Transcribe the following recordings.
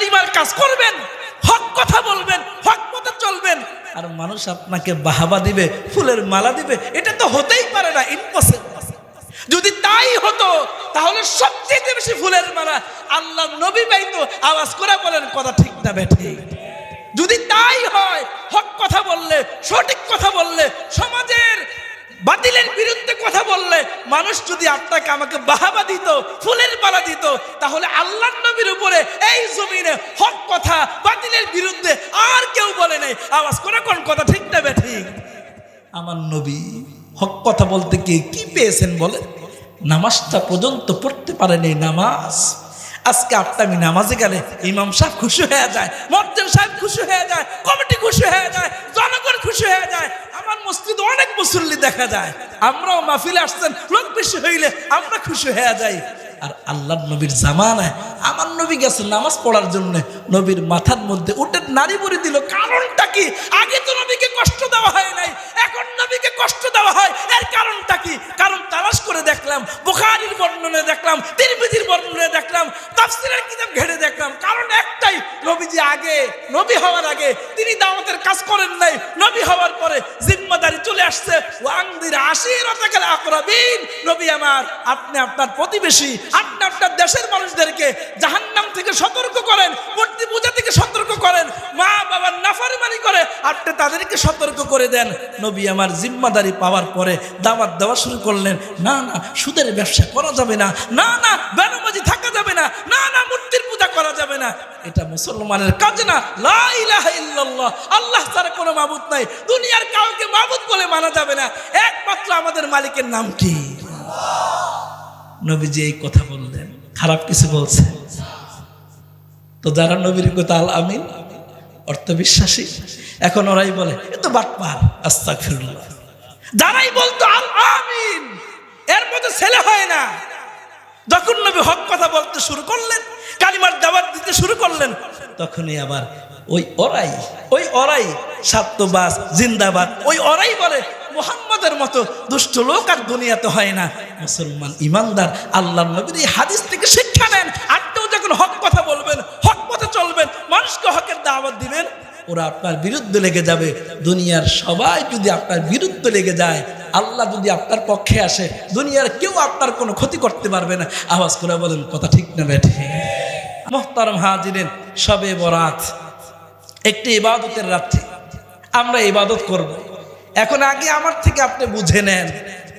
কালিমার কাজ করবেন, হক কথা বলবেন, হক পথে চলবেন, আর মানুষ আপনাকে বাহাবা দিবে, ফুলের মালা দিবে, এটা তো হতেই পারে না, ইম্পসিবল। যদি তাই হতো তাহলে সবচেয়ে বেশি ফুলের মালা আল্লাহ নবী পাইতো। আওয়াজ করে বলেন কথা ঠিক না বেঠিক? যদি তাই হয়, হক কথা বললে, সঠিক কথা বললে, সমাজের বাতিলের বিরুদ্ধে কথা বললে, মানুষ যদি আপনাকে আমাকে বাহাবা দিত, ফুলের মালা দিত, তাহলে আল্লাহর নবীর উপরে এই জমিনে হক কথা বাতিলের বিরুদ্ধে আর কেউ বলে নাই। আওয়াজ করে কোন কথা ঠিক না বেঠিক? আমার নবী হক কথা বলতে কি পেয়েছেন বলে? নামাজটা পর্যন্ত পড়তে পারেনি। নামাজ আজকে আমি নামাজে গেলে ইমাম সাহেব খুশি হয়ে যায়, মুয়াজ্জিন সাহেব খুশি হয়ে যায়, কমিটি খুশি হয়ে যায়, জনগণ খুশি হয়ে যায়। আমার মসজিদে অনেক মুসল্লি দেখা যায়, আমরাও মাহফিলে আসছেন, লোক বেশি হইলে আমরা খুশি হয়ে যাই। আর আল্লাহর নবীর জামানায় আমার নবী গেছে নামাজ পড়ার জন্য, নবীর মাথার মধ্যে উঠে নারী বড়ি দিল। কারণটা কি? আগে তো নবীকে কষ্ট দেওয়া হয় নাই, এখন নবীকে কষ্ট দেওয়া হয়। এর কারণটা কি? কারণ তালাশ করে দেখলাম, বুখারীর বর্ণনায় দেখলাম, তিরমিজির বর্ণনায় দেখলাম, তাফসীরের কিতাব ঘেটে দেখলাম। কারণ একটাই, নবীজি আগে, নবী হওয়ার আগে তিনি দাওয়াতের কাজ করেন নাই। নবী হওয়ার পরে জিম্মাদারি চলে আসছে। ওয়ানদির আশিরাতাকাল আকরাবিন, নবী আমার, আপনি আপনার প্রতিবেশী, আপনি আপনার দেশের মানুষদেরকে জাহান্নাম থেকে সতর্ক করেন, মূর্তি পূজা থেকে সতর্ক করেন, মা বাবার নাফরমানি করে আপনি তাদেরকে সতর্ক করে দেন। নবী আমার জিম্মাদারি পাওয়ার পরে দাওয়াত দেওয়া শুরু করলেন। না না, সুদের ব্যবসা করা যাবে না, না না বেনামাজি থাকা যাবে না, না না মূর্তির পূজা করা যাবে না। এটা মুসলমানের কাজ না। লা ইলাহা ইল্লাল্লাহ, আল্লাহ ছাড়া কোনো মাবুদ নাই, দুনিয়ার কাউকে মাবুদ বলে মানা যাবে না, একমাত্র আমাদের মালিকের নাম কি? নবীজি এই কথা বললেন, খারাপ কিছু বলছে? তো যারা নবীর কথা আল আমিন অর্থ বিশ্বাসী, এখন ওরাই বলে এ তো বাটপার, আস্তাগফিরুল্লাহ। যারাই বলতো আল আমিন, এর মধ্যে ছেলে হয় না। যখন নবী হক কথা বলতে শুরু করলেন, কালিমার দাওয়াত দিতে শুরু করলেন, তখনই আবার ওই ওরাই সাত্যবাস জিন্দাবাদ, ওই ওরাই বলে মুহাম্মাদের মতো দুষ্ট লোক আর দুনিয়াতে হয় না। মুসলমান ইমানদার আল্লাহর নবীর এই হাদিস থেকে শিক্ষা নেন। আপনিও যখন হক কথা বলবেন, হক পথে চলবেন, মানুষকে হকের দাওয়াত দিবেন, ওরা আপনার বিরুদ্ধে লেগে যাবে। দুনিয়ার সবাই যদি আপনার বিরুদ্ধে লেগে যায়, আল্লাহ যদি আপনার পক্ষে আসে, দুনিয়ার কেউ আপনার কোনো ক্ষতি করতে পারবে না। আওয়াজ করে বলেন কথা ঠিক না বেঠিক? মুহতারাম হাজিরিন, শবে বরাত একটি ইবাদতের রাত্রি, আমরা ইবাদত করব। এখন আগে আমার থেকে আপনি বুঝে নেন,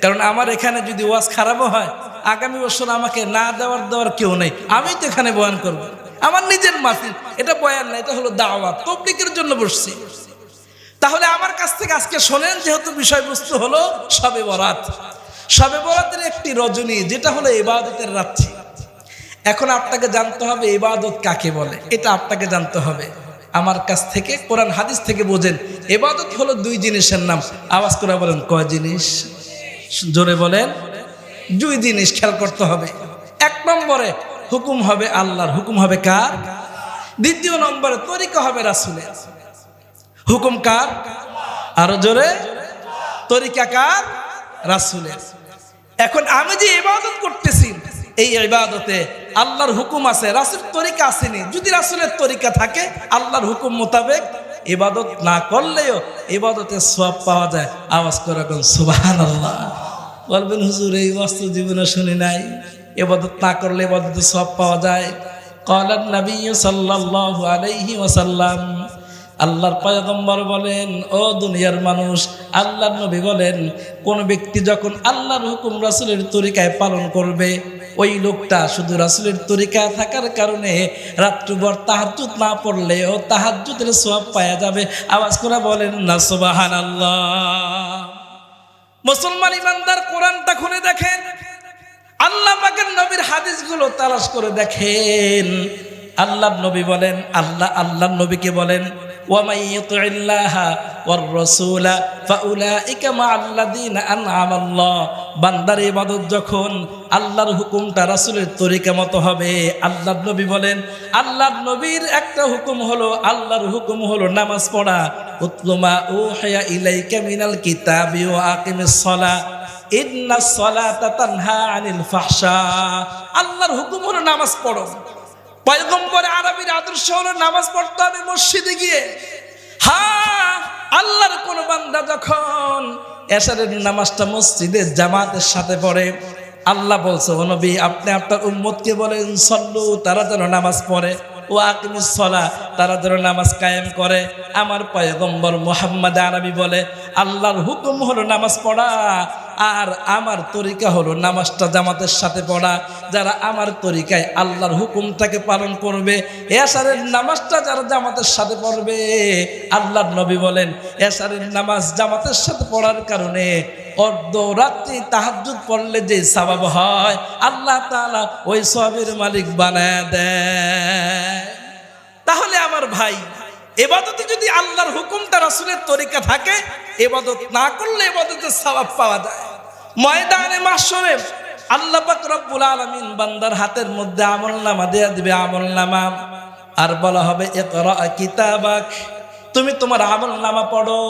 কারণ আমার এখানে যদি ওয়াজ খারাপও হয়, আগামী বছর আমাকে না দেওয়ার কেউ নেই, আমি তো এখানে বয়ান করব। আমার নিজের মাহফিল, এটা বয়ান না, এটা হলো দাওয়াত, তাবলীগের জন্য বসছি। তাহলে আমার কাছ থেকে আজকে শোনেন, যেহেতু বিষয়বস্তু হলো শবে বরাত, শবে বরাতের একটি রজনী, যেটা হলো ইবাদতের রাত্রি। এখন আপনাকে জানতে হবে ইবাদত কাকে বলে, এটা আপনাকে জানতে হবে। আমার কাছ থেকে কোরআন হাদিস থেকে বোঝেন, ইবাদত হলো দুই জিনিসের নাম। আওয়াজ করে বলেন কয় জিনিস? জোরে বলেন। দুই জিনিস খেয়াল করতে হবে। এক নম্বরে হুকুম হবে আল্লাহর, হুকুম হবে কার? দ্বিতীয় নম্বরে তরিকা হবে রাসূলের। হুকুম কার? আরো জোরে। তরিকা কার? রাসূলের। এখন আমি যে ইবাদত করতেছি, এই ইবাদতে আল্লাহর হুকুম আছে, রাসূলের তরিকা আসেনি। যদি রাসূলের তরিকা থাকে, আল্লাহর হুকুম মোতাবেক ইবাদত না করলেও ইবাদতের সওয়াব পাওয়া যায়। আওয়াজ করে কোন সুবহানাল্লাহ। বলবেন হুজুর এই বাস্তব জীবনে শুনি নাই, ইবাদত না করলে ইবাদতের সওয়াব পাওয়া যায়। ক্বালান নবী সাল্লাল্লাহু আলাইহি ওয়াসাল্লাম, আল্লাহর পয়গম্বর বলেন, ও দুনিয়ার মানুষ, আল্লাহর নবী বলেন, কোন ব্যক্তি যখন আল্লাহর হুকুম রাসূলের তরিকায় পালন করবে, ওই লোকটা শুধু রাসূলের তরিকায় থাকার কারণে রাত্রিভর তাহাজ্জুদ না পড়লেও তাহাজ্জুদের সওয়াব পাওয়া যাবে। আওয়াজ করে বলেন না সুবহানাল্লাহ। মুসলমান ইমানদার কোরআনটা খুলে দেখেন, আল্লাহ পাকের নবীর হাদিসগুলো তালাশ করে দেখেন। আল্লাহর নবী বলেন, আল্লাহর নবীকে বলেন, ওয়ামাই ইউতিল্লাহা ওয়ার রাসূলা ফাউলাইকা মাআল্লাযীনা আন'আমাল্লাহ। বান্দার ইবাদত যখন আল্লাহর হুকুমটা রাসূলের তরিকা মতো হবে, আল্লাহর নবী বলেন, আল্লাহর নবীর একটা হুকুম হলো, আল্লাহর হুকুম হলো নামাজ পড়া। উতলুমা উহিয়া ইলাইকা মিনাল কিতাবি ওয়া আকিমিস সালাহ ইন্নাস সালাতা তানহা আনিল ফাহশা। আল্লাহর হুকুম হলো নামাজ পড়ো। পয়গম্বর আরবীর আদর্শ হলো নামাজ পড়তে হবে মসজিদে গিয়ে। হ্যাঁ, আল্লাহর কোন বান্দা যখন এশারের নামাজটা মসজিদে জামাতের সাথে পড়ে, আল্লাহ বলছে ও নবী আপনি আপনার উম্মতকে বলেন সল্লু, তারা যেন নামাজ পড়ে, ও আকিমিস সালাহ, তারা যেন নামাজ কায়েম করে। আমার পয়গম্বর মুহাম্মদ আরবী বলে আল্লাহর হুকুম হলো নামাজ পড়া, আর আমার তরিকা হলো নামাজটা জামাতের সাথে পড়া। যারা আমার তরিকায় আল্লাহর হুকুমটাকে পালন করবে, এশারের নামাজটা যারা জামাতের সাথে পড়বে, আল্লাহর নবী বলেন এশারের নামাজ জামাতের সাথে পড়ার কারণে অর্ধরাত্রি তাহাজ্জুদ পড়লে যে সওয়াব হয়, আল্লাহ তাআলা ওই সওয়াবের মালিক বানায় দেয়। তাহলে আমার ভাই, ইবাদতে যদি আল্লাহর হুকুমটা রাসূলের তরিকা থাকে, ইবাদত না করলে ইবাদতের সওয়াব পাওয়া যায়। ময়দানে মাহশরে আল্লাহ পাক রব্বুল আলামিন বান্দার হাতের মধ্যে আমলনামা দেয়া দিবে, আমলনামা, আর বলা হবে ইকরা কিতাবাক, তুমি তোমার আমলনামা পড়ো।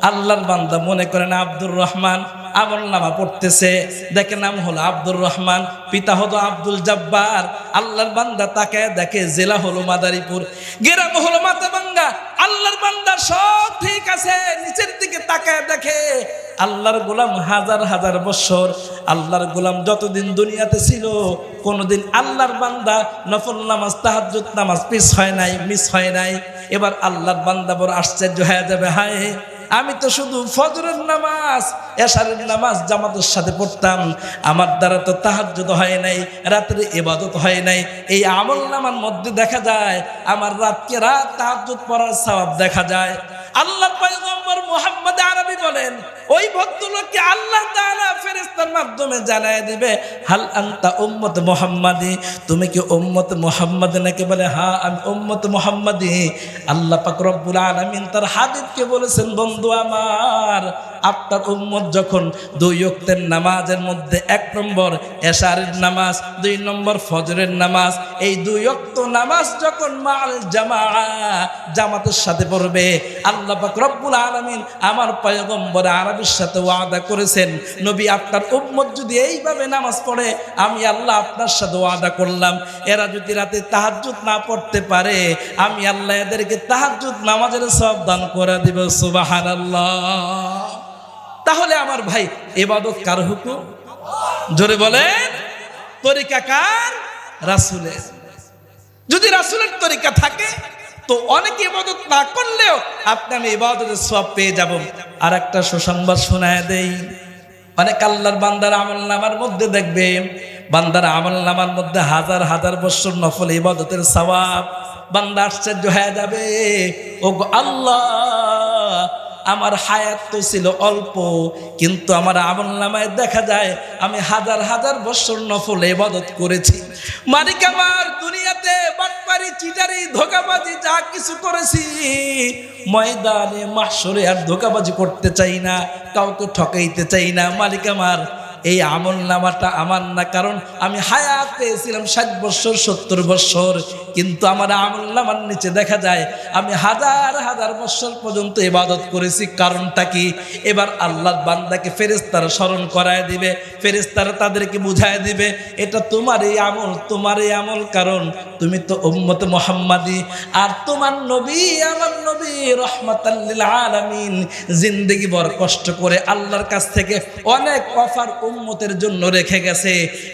আল্লাহর বান্দা মনে করেন আব্দুর রহমান আমলনামা পড়তেছে, দেখে নাম হলো আব্দুর রহমান, পিতা হলো আব্দুল জব্বার। আল্লাহর বান্দা তাকে দেখে জেলা হলো মাদারীপুর, গ্রাম হলো মাথাভাঙ্গা। আল্লাহর বান্দা সব ঠিক আছে, নিচের দিকে তাকায় দেখে আল্লাহর গোলাম হাজার হাজার বছর, আল্লাহর গোলাম যতদিন দুনিয়াতে ছিল কোনোদিন আল্লাহর বান্দা নফল নামাজ তাহাজ্জুদ নামাজ মিস হয় নাই। এবার আল্লাহর বান্দা বড় আশ্চর্য হয়ে যাবে, হায় আমি তো শুধু ফজরের নামাজ এশারের নামাজ জামাতের সাথে পড়তাম, আমার দ্বারা তো তাহাজ্জুদ হয় নাই, রাত্রে ইবাদত হয় নাই। এই আমলনামার মধ্যে দেখা যায় আমার রাতকে রাত তাহাজ্জুদ পড়ার সওয়াব দেখা যায়। আল্লাহর পয়গম্বর মুহাম্মদ আরবী বলেন ওই ভদ্রলোককে আল্লাহ তাআলা ফেরেশতার মাধ্যমে জানায় দিবে, হাল আনতা উম্মত মুহাম্মাদি, তুমি কি উম্মত মুহাম্মদ নাকি? বলে হ্যাঁ আমি উম্মত মুহাম্মাদি। আল্লাহ পাক রব্বুল আলামিন তার হাবিবকে বলেছেন, বন্ধু আমার, আপনার উম্মত যখন দুই ওয়াক্তের নামাজের মধ্যে 1 নম্বর এশারের নামাজ, 2 নম্বর ফজরের নামাজ, এই 2 ওয়াক্ত নামাজ যখন মাল জামাতের সাথে পড়বে, আল্লাহ পাক রব্বুল আলামিন আমার পয়গম্বর আরবীর সাথে ওয়াদা করেছেন, নবী আপনার উম্মত যদি এইভাবে নামাজ পড়ে, আমি আল্লাহ আপনার সাথে ওয়াদা করলাম এরা যদি রাতে তাহাজ্জুদ না পড়তে পারে, আমি আল্লাহ এদেরকে তাহাজ্জুদ নামাজের সওয়াব দান করে দিব। সুবহানাল্লাহ। তাহলে আমার ভাই, ইবাদত কার হুকুম? জোরে বলেন, তরিকা কার? রাসূলের। যদি রাসূলের তরিকা থাকে তো অনেক ইবাদত না করলেও আপনি আমি ইবাদতের সওয়াব পেয়ে যাব। আর একটা সুসংবাদ শোনায় দেই, অনেক আল্লাহর বান্দার আমলনামার মধ্যে দেখবে, বান্দার আমলনামার মধ্যে হাজার হাজার বছর নফল ইবাদতের সওয়াব। বান্দা আশ্চর্য হয়ে যাবে, ও আল্লাহ আমার হায়াত তো ছিল অল্প, কিন্তু আমার আমলনামায় দেখা যায় আমি হাজার হাজার বছর নফল ইবাদত করেছি। মালিক আমার দুনিয়াতে বাটপারি চিটারি ধোঁকাবাজি যা কিছু করেছি, ময়দানে মাহশরে আর ধোঁকাবাজি করতে চাই না, কাউকে ঠকাইতে চাই না। মালিক আমার এই আমলনামাটা আমার না, কারণ আমি হায়াত পেয়েছিলাম 60 বছর 70 বছর, কিন্তু আমার আমলনামার নিচে দেখা যায় আমি হাজার হাজার বছর পর্যন্ত ইবাদত করেছি। কারণটা কি? এবার আল্লাহর বান্দাকে ফেরেশতারা স্মরণ করায় দিবে, ফেরেশতারা তাদেরকে বুঝায় দিবে, এটা তোমার এই আমল, তোমার এই আমল, কারণ তুমি তো উম্মত মুহাম্মাদি, আর তোমার নবী আমার নবী রাহমাতাল লিল আলামিন জিন্দেগি ভর কষ্ট করে আল্লাহর কাছ থেকে অনেক অফার উম্মতের জন্য রেখে গেছে।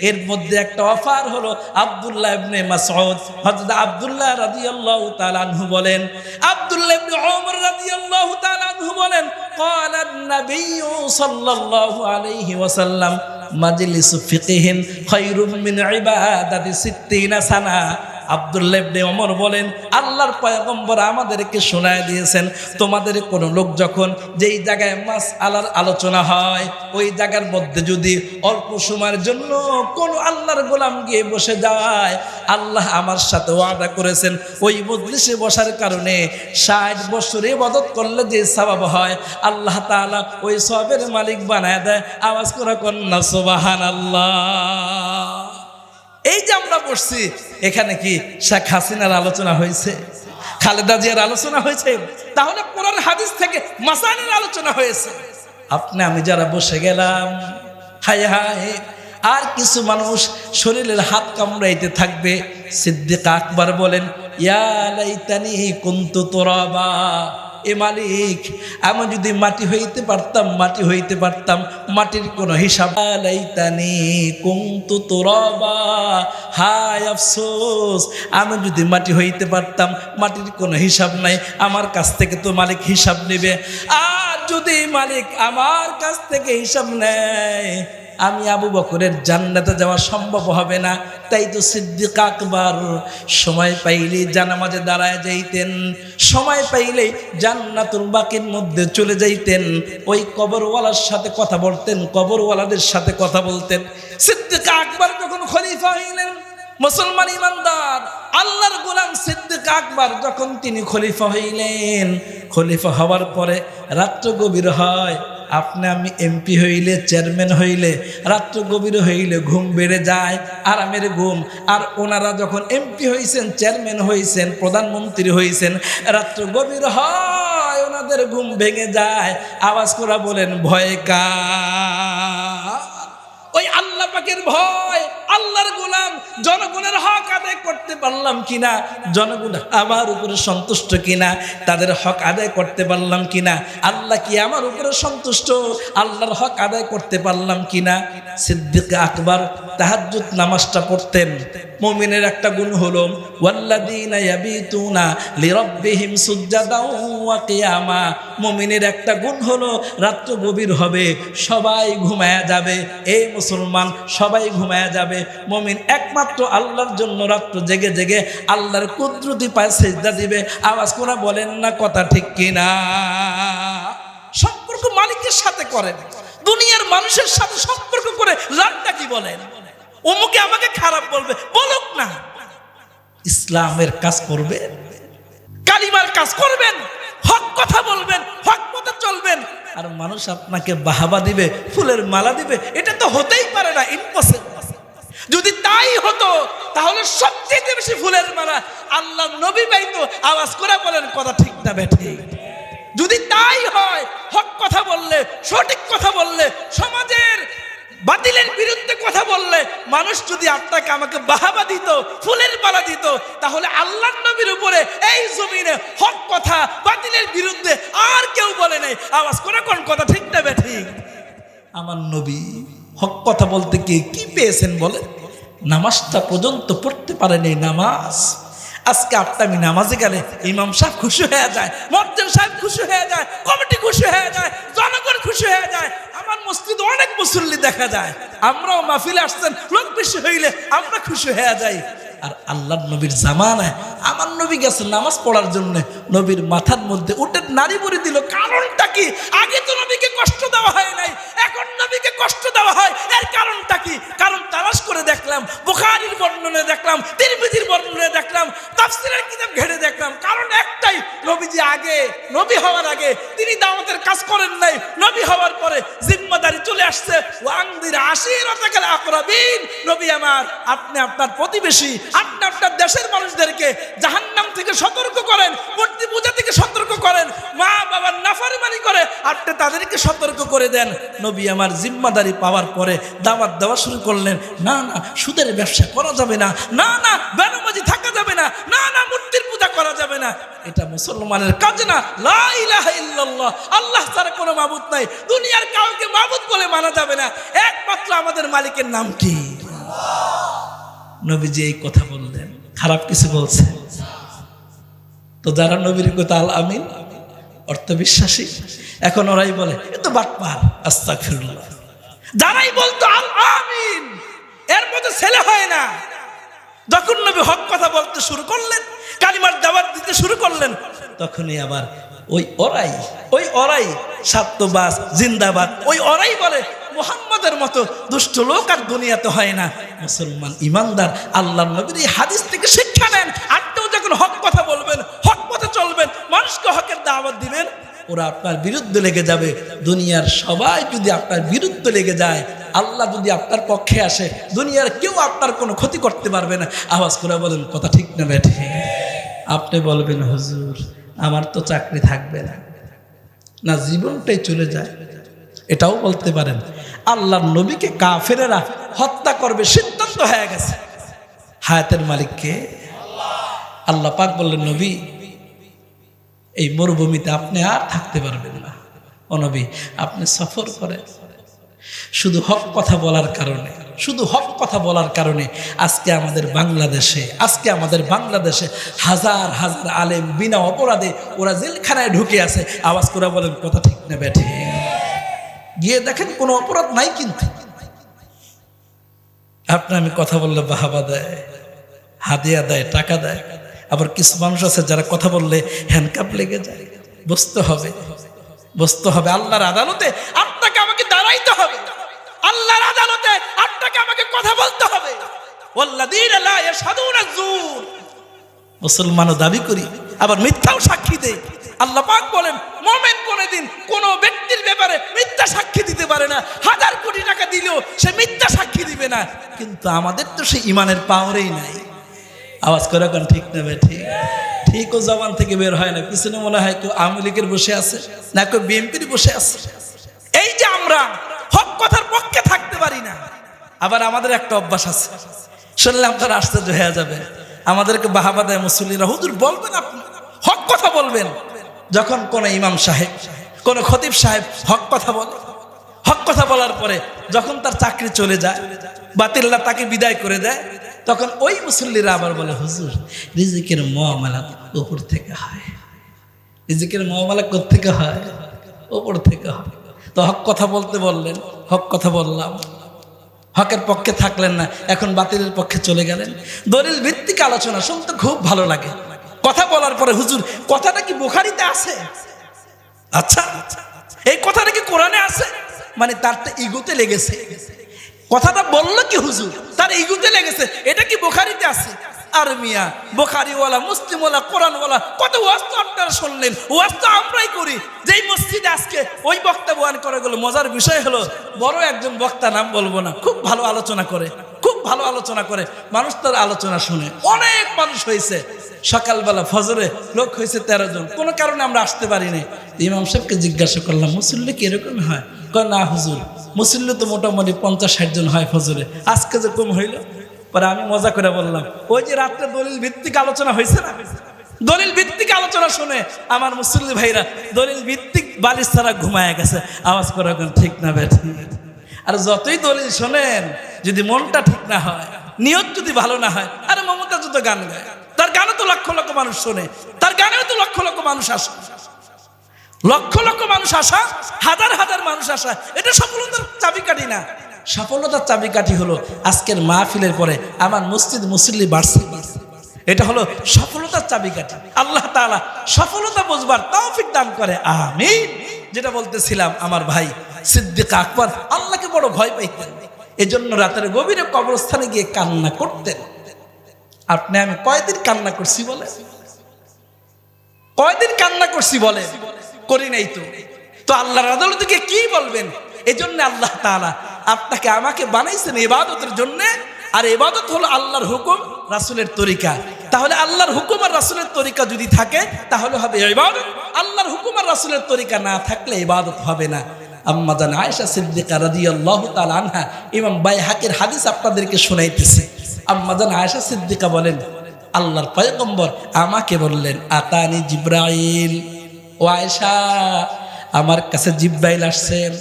এর মধ্যে একটা অফার হলো আব্দুল্লাহ ইবনে মাসউদ, হযরত আব্দুল্লাহ রাদিয়াল্লাহু তাআলা আনহু বলেন, আব্দুল্লাহ ইবনে ওমর রাদিয়াল্লাহু তাআলা আনহু বলেন, ক্বালা আন-নাবিয়্যু সাল্লাল্লাহু আলাইহি ওয়াসাল্লাম মাজলিসু ফিকহিন খায়রুম মিন ইবাদাতি 60 সানা। আব্দুল্লাহ ইবনে ওমর বলেন, আল্লাহর পয়গম্বর আমাদেরকে শোনায় দিয়েছেন, তোমাদের কোন লোক যখন যেই জায়গায় মাসআলার আলোচনা হয়, ওই জায়গার মধ্যে যদি অল্প সময়ের জন্য কোন আল্লাহর গোলাম গিয়ে বসে যায়, আল্লাহ আমার সাথে ওয়াদা করেছেন ওই মজলিসে বসার কারণে 60 বছর ইবাদত করলে যে সওয়াব হয়, আল্লাহ তাআলা ওই সওয়াবের মালিক বানায় দেয়। আওয়াজ করে কন্না সুবহানাল্লাহ। এই যে আমরা বসছি, এখানে কি শেখ হাসিনার আলোচনা হয়েছে, খালেদা জিয়ার আলোচনা হয়েছে? তাহলে কোরআন হাদিস থেকে মাসাইলের আলোচনা হয়েছে। আপনি আমি যারা বসে গেলাম, হায় হায়, আর কিছু মানুষ শরীরের হাত কামড়াইতে থাকবে। সিদ্দিক আকবর বলেন, ইয়া লাইতানি কুনতু তুরাবা, এ মালিক আমি যদি মাটি হইতে পারতাম, মাটি হইতে পারতাম, মাটির কোনো হিসাব। লাইতানি কুনতু তুরাবা, হায় আফসোস আমি যদি মাটি হইতে পারতাম, মাটির কোনো হিসাব নাই, আমার কাছ থেকে তো মালিক হিসাব নেবে। আর যদি মালিক আমার কাছ থেকে হিসাব নেয়, আমি আবু বকরের জান্নাতে যাওয়া সম্ভব হবে না। তাই তো সিদ্দিক আকবর সময় পাইলেই জানামাজে দাঁড়ায় যাইতেন, সময় পাইলেই জান্নাতুল বাকির মধ্যে চলে যাইতেন, ওই কবরওয়ালার সাথে কথা বলতেন, কবরওয়ালাদের সাথে কথা বলতেন। সিদ্দিক আকবর যখন খলিফা হইলেন, মুসলমান ইমানদার আল্লাহর গোলাম সিদ্দিক আকবর যখন তিনি খলিফা হইলেন, খলিফা হওয়ার পরে রাত্র গভীর হয়। আপনি আমি এমপি হইলে, চেয়ারম্যান হইলে রাত্র গভীর হইলে ঘুম বেড়ে যায়, আরামের ঘুম। আর ওনারা যখন এমপি হইছেন, চেয়ারম্যান হইছেন, প্রধানমন্ত্রী হইছেন, রাত্র গভীর হয়, ওনাদের ঘুম ভেঙে যায়। আওয়াজ করে বলেন, ভয় কার? ওই আল্লাহ পাকের ভয়। আল্লাহর গোলাম, জনগণের হক আদায় করতে পারলাম কিনা, জনগণ আমার উপরে সন্তুষ্ট কিনা, তাদের হক আদায় করতে পারলাম কিনা, আল্লাহ কি আমার উপরে সন্তুষ্ট, আল্লাহর হক আদায় করতে পারলাম কিনা। সিদ্দিক আকবর তাহাজ্জুদ নামাজটা পড়তেন। মুমিনের একটা গুণ হলো, ওয়াল্লাযীনা ইয়াবিতুনা লিরাব্বিহিম সুজদান ওয়া কিয়ামা। মুমিনের একটা গুণ হলো, রাত্র গভীর হবে, সবাই ঘুমায়া যাবে, এই মুসলমান সবাই ঘুমায়া যাবে। মুমিন একমাত্র আল্লাহর জন্য রাত্র জেগে জেগে আল্লাহর কুদরতি পায়ে সিজদা দিবে। আওয়াজ করে বলেন না কথা ঠিক কিনা? সম্পর্ক মালিকের সাথে করেন, দুনিয়ার মানুষের সাথে সম্পর্ক করে লাভটা কি? বলেন অমুকে আমাকে খারাপ বলবে, বলুক না। ইসলামের কাজ করবেন, কালিমার কাজ করবেন, হক কথা বলবেন, হক পথে চলবেন। আর মানুষ আপনাকে বাহাবা দিবে, ফুলের মালা দিবে, এটা তো হতেই পারে না, ইম্পসিবল। যদি তাই হতো তাহলে সবচেয়ে বেশি ফুলের মালা আল্লাহ নবী পাইতো। আওয়াজ করে বলেন কথা ঠিক না বেঠিক? যদি তাই হয়, হক কথা বললে, সঠিক কথা বললে, সমাজের বাতিলের বিরুদ্ধে কথা বললে, মানুষ যদি আপনাকে আমাকে বাহাবা দিত, ফুলের মালা দিত, তাহলে আল্লাহর নবীর উপরে এই জমিনে হক কথা বাতিলের বিরুদ্ধে আর কেউ বলে নাই। আওয়াজ করে কোন কথা ঠিক না বেঠিক? আমার নবী হক কথা বলতে গিয়ে কি পেয়েছেন বলে? নামাজটা পর্যন্ত পড়তে পারেনি। নামাজ আজকে আমি নামাজে গেলে ইমাম সাহেব খুশি হয়ে যায়, মুয়াজ্জিন সাহেব খুশি হয়ে যায়, কমিটি খুশি হয়ে যায়, জনগণ খুশি হয়ে যায়। আমার মসজিদে অনেক মুসল্লি দেখা যায়, আমরাও মাহফিলে আসছেন, লোক বেশি হইলে আমরা খুশি হয়ে যাই। আর আল্লাহর নবীর জামানায় আমার নবী গেছেন নামাজ পড়ার জন্য, নবীর মাথার মধ্যে উঠে নারী বুড়ি দিল। কারণটা কি? আগে তো নবীকে কষ্ট দেওয়া হয় নাই, এখন নবীকে কষ্ট দেওয়া হয়। এর কারণটা কি? কারণ তালাশ করে দেখলাম, বুখারীর বর্ণনা দেখলাম, তিরমিজির বর্ণনা দেখলাম, তাফসীরের কিতাব ঘেটে দেখলাম। কারণ একটাই, নবীজি আগে, নবী হওয়ার আগে তিনি দাওয়াতের কাজ করেন নাই। নবী হওয়ার পরে জিম্মাদারি চলে আসছে। ওয়ানদির আশিরাতাকাল আকরাবিন। নবী আমার, আপনি আপনার প্রতিবেশী, আপনি আপনার দেশের মানুষদেরকে জাহান্নাম থেকে সতর্ক করেন, মূর্তি পূজা থেকে সতর্ক করেন, মা বাবার নাফরমানি করে আপনি তাদেরকে সতর্ক করে দেন। নবী আমার জিম্মাদারি পাওয়ার পরে দাওয়াত দেওয়া শুরু করলেন। না না, সুদের ব্যবসা করা যাবে না, না না বেনামাজি থাকা যাবে না, না না মূর্তির পূজা করা যাবে না। এটা মুসলমানের কাজ না। লা ইলাহা ইল্লাল্লাহ, আল্লাহ ছাড়া কোনো মাবুদ নাই, দুনিয়ার কাউকে মাবুদ বলে মানা যাবে না, একমাত্র আমাদের মালিকের নাম কি? নবীজি এই কথা বললেন, খারাপ কিছু বলছে তো যারা নবীর কথা আল আমিন অর্থ বিশ্বাসী, এখন ওরাই বলে এ তো বাটপার, আস্তাগফিরুল্লাহ। যারাই বলতো আল আমিন, এর মধ্যে ছেলে হয় না। যখন নবী হক কথা বলতে শুরু করলেন, কালিমার দাওয়াত দিতে শুরু করলেন, তখনই আবার ওই ওরাই সাত্যবাস জিন্দাবাদ, ওই ওরাই বলে মুহাম্মাদের মতো দুষ্ট লোক আর দুনিয়াতে হয় না। মুসলমান ইমানদার আল্লাহর নবীর এই হাদিস থেকে শিক্ষা নেন। আপনিও যখন হক কথা বলবেন, হক পথে চলবেন, মানুষকে হকের দাওয়াত দিবেন, ওরা আপনার বিরুদ্ধে লেগে যাবে। দুনিয়ার সবাই যদি আপনার বিরুদ্ধে লেগে যায়, আল্লাহ যদি আপনার পক্ষে আসে, দুনিয়ার কেউ আপনার কোনো ক্ষতি করতে পারবে না। আওয়াজ করে বলেন কথা ঠিক না বেঠে? আপনি বলবেন হুজুর আমার তো চাকরি থাকবে না, না জীবনটাই চলে যায়, এটাও বলতে পারেন। আল্লাহর নবীকে কাফেরেরা হত্যা করবে সিদ্ধান্ত হয়ে গেছে। হায়াতের মালিককে আল্লাহ পাক বললেন, নবী এই মরুভূমিতে আপনি আর থাকতে পারবেন না। ও নবী, আপনি সফর করেন। শুধু হক কথা বলার কারণে, শুধু হক কথা বলার কারণে আজকে আমাদের বাংলাদেশে হাজার হাজার আলেম বিনা অপরাধে ওরা জেলখানায় ঢুকে আছে। আওয়াজ করে বলেন কথা ঠিক না বেঠে? গিয়ে দেখেন কোনো অপরাধ নাই, কিন্তু আপনি আমি কথা বললে বাহাবা দেয়, হাদিয়া দেয়, টাকা দেয়। আবার কিছু মানুষ আছে যারা কথা বললে হ্যান্ডকাপ লেগে যায়। বুঝতে হবে আল্লাহর আদালতে আপনাকে আমাকে দাঁড়াইতে হবে। আল্লাহর আদালতে আপনাকে আমাকে কথা বলতে হবে। ওয়াল্লাযীনা লা ইয়াশহাদুনা যুর, মুসলমানও দাবি করি আবার মিথ্যাও সাক্ষী দেয়। আল্লাহ পাক বলেন, মুমিন কোনদিন কোন ব্যক্তির ব্যাপারে মিথ্যা সাক্ষী দিতে পারে না। হাজার কোটি টাকা দিলেও সে মিথ্যা সাক্ষী দিবে না। কিন্তু আমাদের তো সেই ইমানের পাওয়ারই নাই। আওয়াজ করে কোন ঠিক না ঠিক? ঠিকও জবান থেকে বের হয় না। পিছনে মনে হয় কেউ আওয়ামী লীগের বসে আছে, না কেউ বিএনপির বসে আছে। এই যে আমরা হক কথার পক্ষে থাকতে পারি না। আবার আমাদের একটা অভ্যাস আছে, শুনলাম তারা আশ্চর্য হয়ে যাবে, আমাদেরকে বাহাবা দেয় মুসল্লিরা, হুজুর বলবেন আপনি, হক কথা বলবেন। যখন কোন ইমাম সাহেব, কোন খতিব সাহেব হক কথা বলে, হক কথা বলার পরে যখন তার চাকরি চলে যায়, বাতিল্লাহ তাকে বিদায় করে দেয়, তখন ওই মুসল্লিরা আবার বলে, হুজুর রিজিকের মুআমালা উপর থেকে হয়। রিজিকের মুআমালা কোত্থেকে হয়? উপর থেকে হয়। তো হক কথা বলতে বললেন, হক কথা বললাম, হকের পক্ষে থাকলেন না, এখন বাতিলের পক্ষে চলে গেলেন। দলিল ভিত্তিক আলোচনা শুনতে খুব ভালো লাগে। কথা বলার পরে, হুজুর কথাটা কি বুখারীতে আছে? আচ্ছা, এই কথাটা কি কোরআনে আছে? মানে তার তো ইগোতে লেগেছে। কথাটা বললো কি হুজুর, তার ইগোতে লেগেছে। এটা কি বুখারীতে আছে? আর মিয়া, বুখারীওয়ালা, মুসলিমওয়ালা, কোরআনওয়ালা কত ওয়াজ তো আপনারা শুনলেন, ওয়াজ তো আমরাই করি। যেই মসজিদে আজকে ওই বক্তা বয়ান করে গেল, মজার বিষয় হলো বড় একজন বক্তা, নাম বলবো না, খুব ভালো আলোচনা করে, খুব ভালো আলোচনা করে। মানুষ তার আলোচনা শুনে, অনেক মানুষ হয়েছে। সকালবেলা ফজরে লোক হয়েছে 13 জন। কোনো কারণে আমরা আসতে পারিনি। ইমাম সাহেবকে জিজ্ঞাসা করলাম, মুসল্লি কি এরকম হয়? কয় না হুজুর, মুসল্লি তো মোটামুটি 50-60 জন হয় ফজরে, আজকে যে কম হইল। পরে আমি মজা করে বললাম, ওই যে রাত্রে দলিল ভিত্তিক আলোচনা হয়েছে না, দলিল ভিত্তিক আলোচনা শুনে আমার মুসল্লি ভাইরা দলিল ভিত্তিক বালিশ ছাড়া ঘুমায় গেছে। আওয়াজ করে ঠিক না বেঠি? আর যতই দলিল শোনেন, যদি মনটা ঠিক না হয়, নিয়ত যদি ভালো না হয়, আরে মমতা যত গান গায়, তার গানে তো লক্ষ লক্ষ মানুষ শোনে, তার গানেও তো লক্ষ লক্ষ মানুষ আসে, লক্ষ লক্ষ মানুষ আসা, হাজার হাজার মানুষ আসা, এটা সফলতার চাবিকাঠি না। সফলতার চাবিকাঠি হলো আজকের মাহফিলের পরে আমার মসজিদ মুসল্লি বাড়ছে, এটা হলো সফলতার চাবিকাঠি। আল্লাহ তাআলা সফলতা বুঝবার তৌফিক দান করে, আমিন। যেটা বলতেছিলাম, আমার ভাই সিদ্দিক আকবর আল্লাহকে বড় ভয় পাইতেন। এজন্য রাতের গভীরে কবরস্থানে গিয়ে কান্না করতেন। আপনি আমি কয়দিন কান্না করছি বলে? কয়দিন কান্না করছি বলে? করি নাই তো। তো আল্লাহর আদালতে গিয়ে কি বলবেন? এজন্য আল্লাহ তাআলা আপনাকে আমাকে বানাইছেন ইবাদতের জন্য। আর ইবাদত হলো আল্লাহর হুকুম, রাসূলের তরিকা। তাহলে আল্লাহর হুকুম আর রাসূলের তরিকা যদি থাকে তাহলে হবে ইবাদত। আল্লাহর হুকুম আর রাসূলের তরিকা না থাকলে ইবাদত হবে না। আম্মা জান আয়েশা সিদ্দিকা রাদিয়াল্লাহু তাআলা আনহা, ইমাম বাইহাকির হাদিস আপনাদেরকে শোনাইতেছি। আম্মা জান আয়েশা সিদ্দিকা বলেন, আল্লাহর পয়গম্বর আমাকে বললেন, আতানি জিবরাইল, ও আয়েশা আমার কাছে জিবরাইল আসছেন।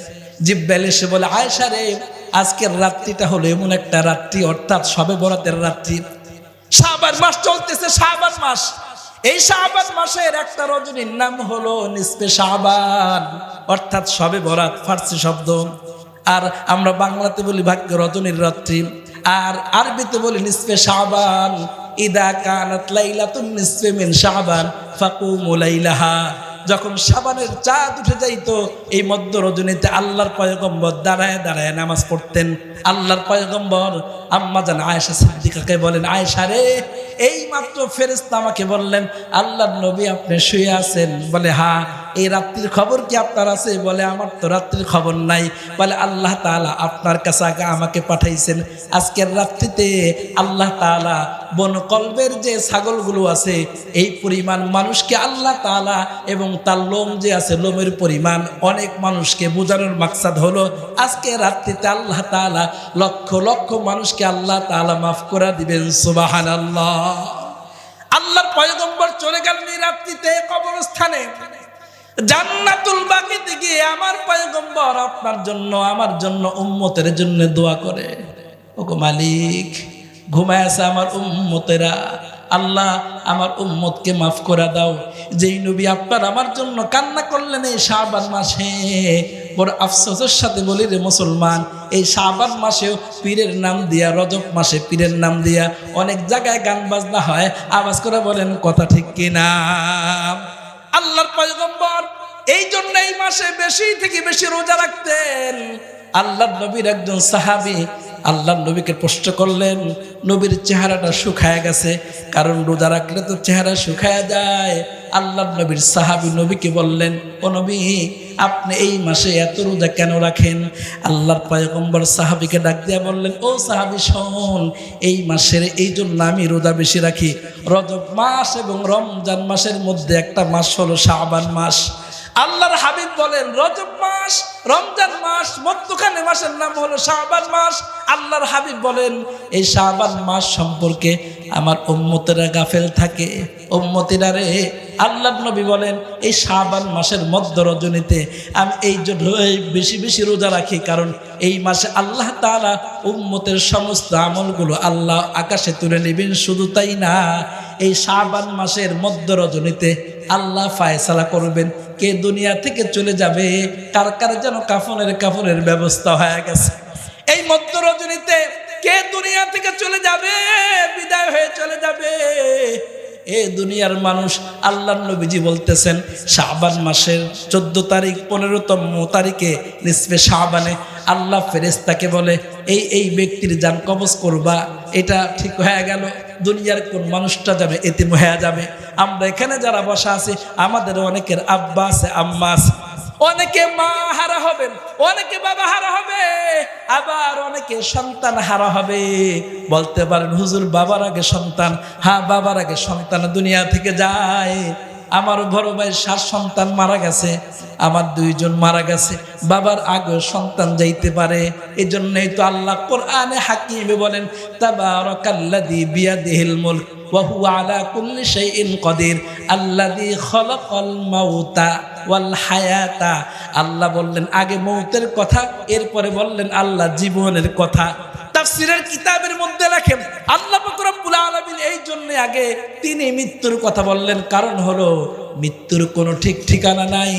জিবরাইল এসে বলে, আয়েশা রে, আজকের রাত্রিটা হলো এমন একটা রাত্রি, অর্থাৎ শবে বরাতের রাত্রি। শাবান মাস চলতেছে, শাবান মাস। এই শাবান মাসের একটা রজনীর নাম হলো নিসফে শাবান, অর্থাৎ শবে বরাত ফার্সি শব্দ। আর আমরা বাংলাতে বলি ভাগ্য রজনীর রাত্রি, আর আরবিতে বলি নিসফে শাবান। ইদা কানাত লাইলাতুন নিসফে মিন শাবান ফাকুমু লাইলাহা। যখন শাবানের চাঁদ উঠে যাইতো, এই মধ্য রজনীতে আল্লাহর পয়গম্বর দাঁড়ায় দাঁড়ায় নামাজ পড়তেন। আল্লাহর পয়গম্বর আম্মা জান আয়েশা সিদ্দিকাকে বলেন, আয়েশা রে, এই মাত্র ফেরেশতা আমাকে বললেন আল্লাহর নবী আপনি শুয়ে আছেন। বলে হ্যাঁ। এই রাত্রির খবর কি আপনার আছে? বলে আমার তো রাত্রির খবর নাই। বলে আল্লাহ তাআলা আপনার কাছে আগে আমাকে পাঠাইছেন। আজকের রাত্রিতে আল্লাহ তাআলা বন কলবের যে ছাগলগুলো আছে এই পরিমাণ মানুষকে আল্লাহ তাআলা, এবং তার লোম যে আছে লোমের পরিমাণ অনেক মানুষকে বোঝানোর মাকসাদ হলো আজকে রাত্রিতে আল্লাহ তাআলা লক্ষ লক্ষ মানুষকে আল্লাহ তাআলা মাফ করে দিবেন। সুবহানাল্লাহ। আল্লাহর পয়গম্বর চলে গেলেন এই রাত্রিতে কবরস্থানে, জান্নাতুল বাকিতে গিয়ে আমার পয়গম্বর আপনার জন্য আমার জন্য উম্মতের জন্য দোয়া করে, ওগো মালিক ঘুমায় আছে আমার উম্মতেরা, আল্লাহ আমার উম্মতকে মাফ করে দাও। যেই নবী আপনার আমার জন্য কান্না করলেন এই শাবান মাসে, বড় আফসোসের সাথে বলি রে মুসলমান, এই শাবান মাসেও পীরের নাম দিয়া, রজব মাসে পীরের নাম দিয়া অনেক জায়গায় গান বাজনা হয়। আওয়াজ করে বলেন কথা ঠিক কিনা? আল্লাহর পয়গম্বর এই জন্য এই মাসে বেশি থেকে বেশি রোজা রাখতেন। আল্লাহর নবীর একজন সাহাবী আল্লাহর নবীকে প্রশ্ন করলেন, নবীর চেহারাটা শুকায় গেছে, কারণ রোজা রাখলে তো চেহারা শুকায় যায়। আল্লাহর নবীর সাহাবী নবীকে বললেন, ও নবী আপনি এই মাসে এত রোজা কেন রাখেন? আল্লাহর পয়গম্বর সাহাবীকে ডাক দিয়া বললেন, ও সাহাবী শোন, এই মাসের এই জন্য আমি রোজা বেশি রাখি। রজব মাস এবং রমজান মাসের মধ্যে একটা মাস হলো শাবান মাস। আল্লাহর হাবিব বলেন রজব মাস, রমজান মাস, মধ্যখানে মাসের নাম হলো শাবান মাস। আল্লাহর হাবিব বলেন এই শাবান মাস সম্পর্কে আমার উম্মতেরা গাফেল থাকে। উম্মতিরা রে, আল্লাহর নবী বলেন এই শাবান মাসের মধ্য রজনীতে আমি এই জন্য বেশি বেশি রোজা রাখি, কারণ এই মাসে আল্লাহ তাআলা উম্মতের সমস্ত আমলগুলো আল্লাহ আকাশে তুলে নেবেন। শুধু তাই না, এই শাবান মাসের মধ্য রজনীতে আল্লাহ ফায়সালা করবেন কে দুনিয়া থেকে চলে যাবে, কার কার যেন কাফনের ব্যবস্থা হয়ে গেছে। এই মধ্য রজনীতে কে দুনিয়া থেকে চলে যাবে, বিদায় হয়ে চলে যাবে। এ দুনিয়ার মানুষ, আল্লাহর নবীজি বলতেছেন শাবান মাসের 14 তারিখ 15তম তারিখে নিসফে শাবানে আল্লাহ ফেরেশতাকে বলে এই ব্যক্তির জান কবজ করবা। এটা ঠিক হয়ে গেল, দুনিয়ার কোন মানুষটা যাবে এতিম হয়ে যাবে। আমরা এখানে যারা বসা আছি আমাদের অনেকের আব্বা আছে, আম্মা আছে, অনেকে মা হারা হবেন, অনেকে বাবা হারা হবে, আবার অনেকে সন্তান হারা হবে। বলতে পারেন হুজুর বাবার আগে সন্তান। হ্যাঁ, বাবার আগে সন্তান দুনিয়া থেকে যায়। আমার বড় ভাই 7 সন্তান মারা গেছে, আমার 2 জন মারা গেছে, বাবার আগে সন্তান যাইতে পারে। এই জন্যই তো আল্লাহ কোরআনে হাকিমে বলেন তাবারাকাল্লাযী বিয়াদিহিল মুলক ওয়া হুয়া আলা কুল্লি শাইইন কাদির আল্লাযী খালাকাল মাউতা ওয়াল হায়াতা। আল্লাহ বললেন আগে মৌতের কথা, এরপরে বললেন আল্লাহ জীবনের কথা। তাফসীরের কিতাবের মধ্যে লেখেন আল্লাহ পাক রব্বুল আলামিন এই জন্য আগে তিনি মৃত্যুর কথা বললেন, কারণ হলো মৃত্যুর কোনো ঠিক ঠিকানা নাই।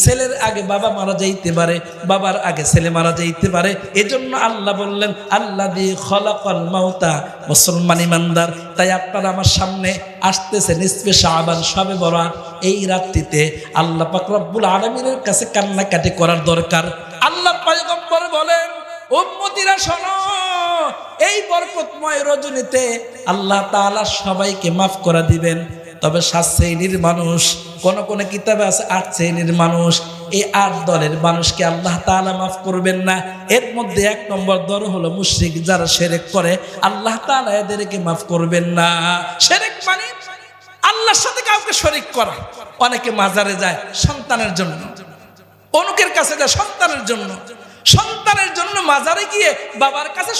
ছেলের আগে বাবা মারা যাইতে পারে, বাবার আগে ছেলে মারা যাইতে পারে। এজন্য আল্লাহ বললেন আল্লাযী খালাকাল মাউতা। মুসলমান ইমানদার, তাই আপনারা আমার সামনে আসতেছে নিসফে শাবান, শবে বরাত। এই রাত্রিতে আল্লাহ পাক রব্বুল আলামিনের কাছে কান্নাকাটি করার দরকার। আল্লাহর পয়গম্বর বলেন উম্মতিরা শোনো, এই বরকতময় রজনীতে আল্লাহ তাআলা সবাইকে মাফ করে দিবেন। তবে 7 শ্রেণীর মানুষ, কোন কিতাবে আছে 8 শ্রেণীর মানুষ, এই 8 দলের মানুষকে আল্লাহ তাআলা মাফ করবেন না। এর মধ্যে 1 নম্বর দল হলো মুশরিক, যারা শিরক করে, আল্লাহ তাআলা এদেরকে মাফ করবেন না। শিরক মানে আল্লাহর সাথে কাউকে শরীক করা। অনেকে মাজারে যায় সন্তানের জন্য, অনেকের কাছে যায় সন্তানের জন্য, সন্তানের জন্য মাজারে গিয়ে বাবার কাছে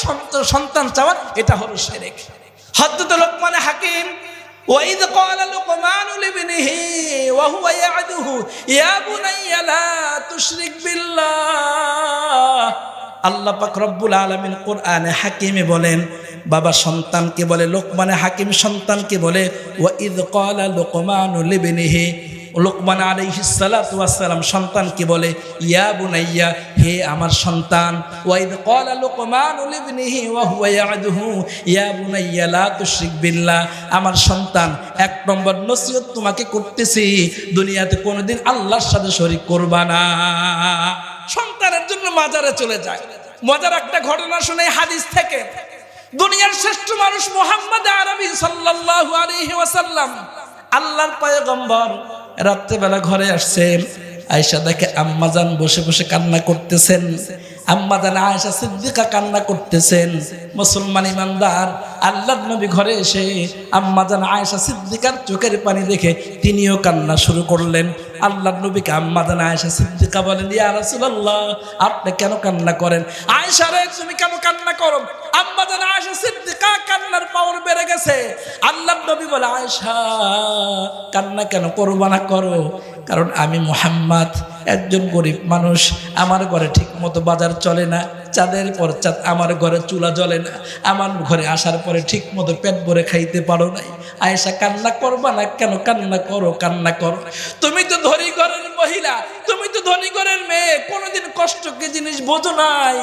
সন্তান চাওয়া, এটা হলো শিরক। হযরত লোকমান হাকিম وَإِذْ قَالَ لُقْمَانُ لِابْنِهِ وَهُوَ يَعِظُهُ يَا بُنَيَّ لَا تُشْرِكْ بِاللَّهِ। আল্লাহ পাক রব্বুল আলামিন কোরআনে হাকিমে বলেন, বাবা সন্তানকে বলে, লোকমানে হাকিম সন্তানকে বলে وَإِذْ قَالَ لُقْمَانُ لِابْنِهِ, লোকমান আলাইহিস সালাতু ওয়াস সালাম সন্তানকে বলে ইয়া বুনাইয়া, হে আমার সন্তান। ওয়াইদ ক্বালা লুকমানু লিবনিহি ওয়া হুয়া ইয়াদুহু ইয়া বুনাইয়া লা তুশরিক বিল্লাহ। আমার সন্তান, 1 নম্বর নসিহত তোমাকে করতেছি, দুনিয়াতে কোনোদিন আল্লাহর সাথে শরীক করবা না। সন্তানের জন্য মাজারে চলে যায়। মজার একটা ঘটনা শুনে হাদিস থেকে, দুনিয়ার শ্রেষ্ঠ মানুষ মুহাম্মদ আরবি সাল্লাল্লাহু আলাইহি ওয়াসাল্লাম, আল্লাহর পয়গম্বর রাত্রেবেলা ঘরে আসছেন, আয়েশা দেখে আম্মাজান বসে বসে কান্না করতেছেন। আম্মাজান আয়েশা সিদ্দিকা কান্না করতেছেন। মুসলমান ইমানদার আল্লাহর নবী ঘরে এসে আম্মাজান আয়েশা সিদ্দিকার চোখের পানি দেখে তিনিও কান্না শুরু করলেন। আল্লাহর নবীকে আম্মাজান আয়েশা সিদ্দিকা বলেন, ইয়া রাসূলুল্লাহ, আপনি কেন কান্না করেন? আয়েশা রে, তুমি কেন কান্না করো? আম্মাজান আয়েশা সিদ্দিকা কান্নার পাওয়ার বেড়ে গেছে। আল্লাহর নবী বলে, আয়েশা কান্না কেন করবা না, করো, কারণ আমি মুহাম্মদ একজন গরিব মানুষ, আমার ঘরে ঠিক মতো বাজার চলে না, চাঁদের পর চাঁদ আমার ঘরে চুলা জ্বলে না, আমার ঘরে আসার পরে ঠিক মতো পেট ভরে খাইতে পারো নাই। আয়েশা কান্না করবা না কেন? কান্না করো, কান্না করো। তুমি তো ধনী ঘরের মহিলা, তুমি তো ধনী ঘরের মেয়ে, কোনোদিন কষ্ট কি জিনিস বোঝো নাই।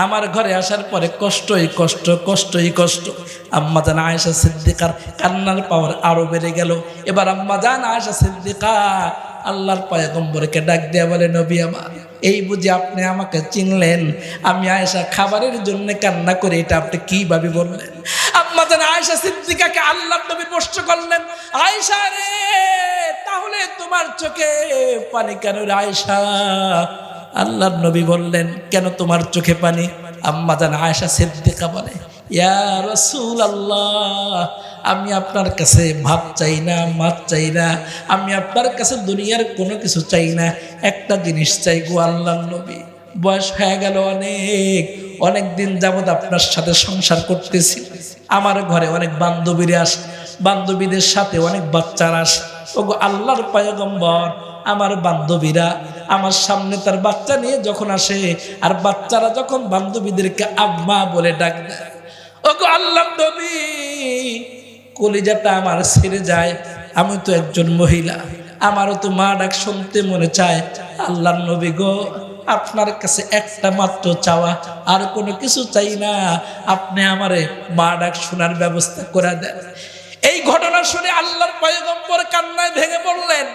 আমার ঘরে আসার পরে কষ্টই কষ্ট, কষ্টই কষ্ট। আম্মাজান আয়েশা সিদ্দিকার কান্নার পাওয়ার আরো বেড়ে গেল। এবার আম্মাজান আয়েশা সিদ্দিকা আল্লাহর পয়গম্বরকে ডাক দেয়া বলে, নবী আমার, এই বুঝি আপনি আমাকে চিনলেন? আমি আয়েশা খাবারের জন্য কান্না করে, এটা আপনি কিভাবে বললেন? আম্মাজান আয়েশা সিদ্দিকাকে আল্লাহর নবী প্রশ্ন করলেন, আয়েশা রে, তাহলে তোমার চোখে পানি কেন রে আয়েশা? আল্লাহর নবী বললেন, কেন তোমার চোখে পানি? আম্মাজান আয়েশা সিদ্দিকা বলে, ইয়া রাসূলুল্লাহ, আমি আপনার কাছে ভাত চাই না, মাছ চাই না, আমি আপনার কাছে দুনিয়ার কোনো কিছু চাই না, একটা জিনিস চাই গো আল্লাহর নবী। বয়স হয়ে গেল অনেক, অনেক দিন যাবত আপনার সাথে সংসার করতেছি। আমার ঘরে অনেক বান্ধবীরা আসে, বান্ধবীদের সাথে অনেক বাচ্চারা আসে। ওগো আল্লাহর পয়গম্বর, আমার বান্ধবীরা আমার সামনে তার বাচ্চা নিয়ে যখন আসে, আর বাচ্চারা যখন বান্ধবীদেরকে আম্মা বলে ডাক দেয়, ওগো আল্লাহর নবী, কলিজাটা আমার ছেড়ে যায়। আমি তো একজন মহিলা, আমারও তো মা ডাক শুনতে মনে চায়। আল্লাহর নবী গো, আপনার কাছে একটা মাত্র চাওয়া, আর কোনো কিছু চাই না, আপনি আমারে মা ডাক শোনার ব্যবস্থা করে দেন। এই ঘটনা শুনে আল্লাহর পয়গম্বর কান্নায় ভেঙে পড়লেন।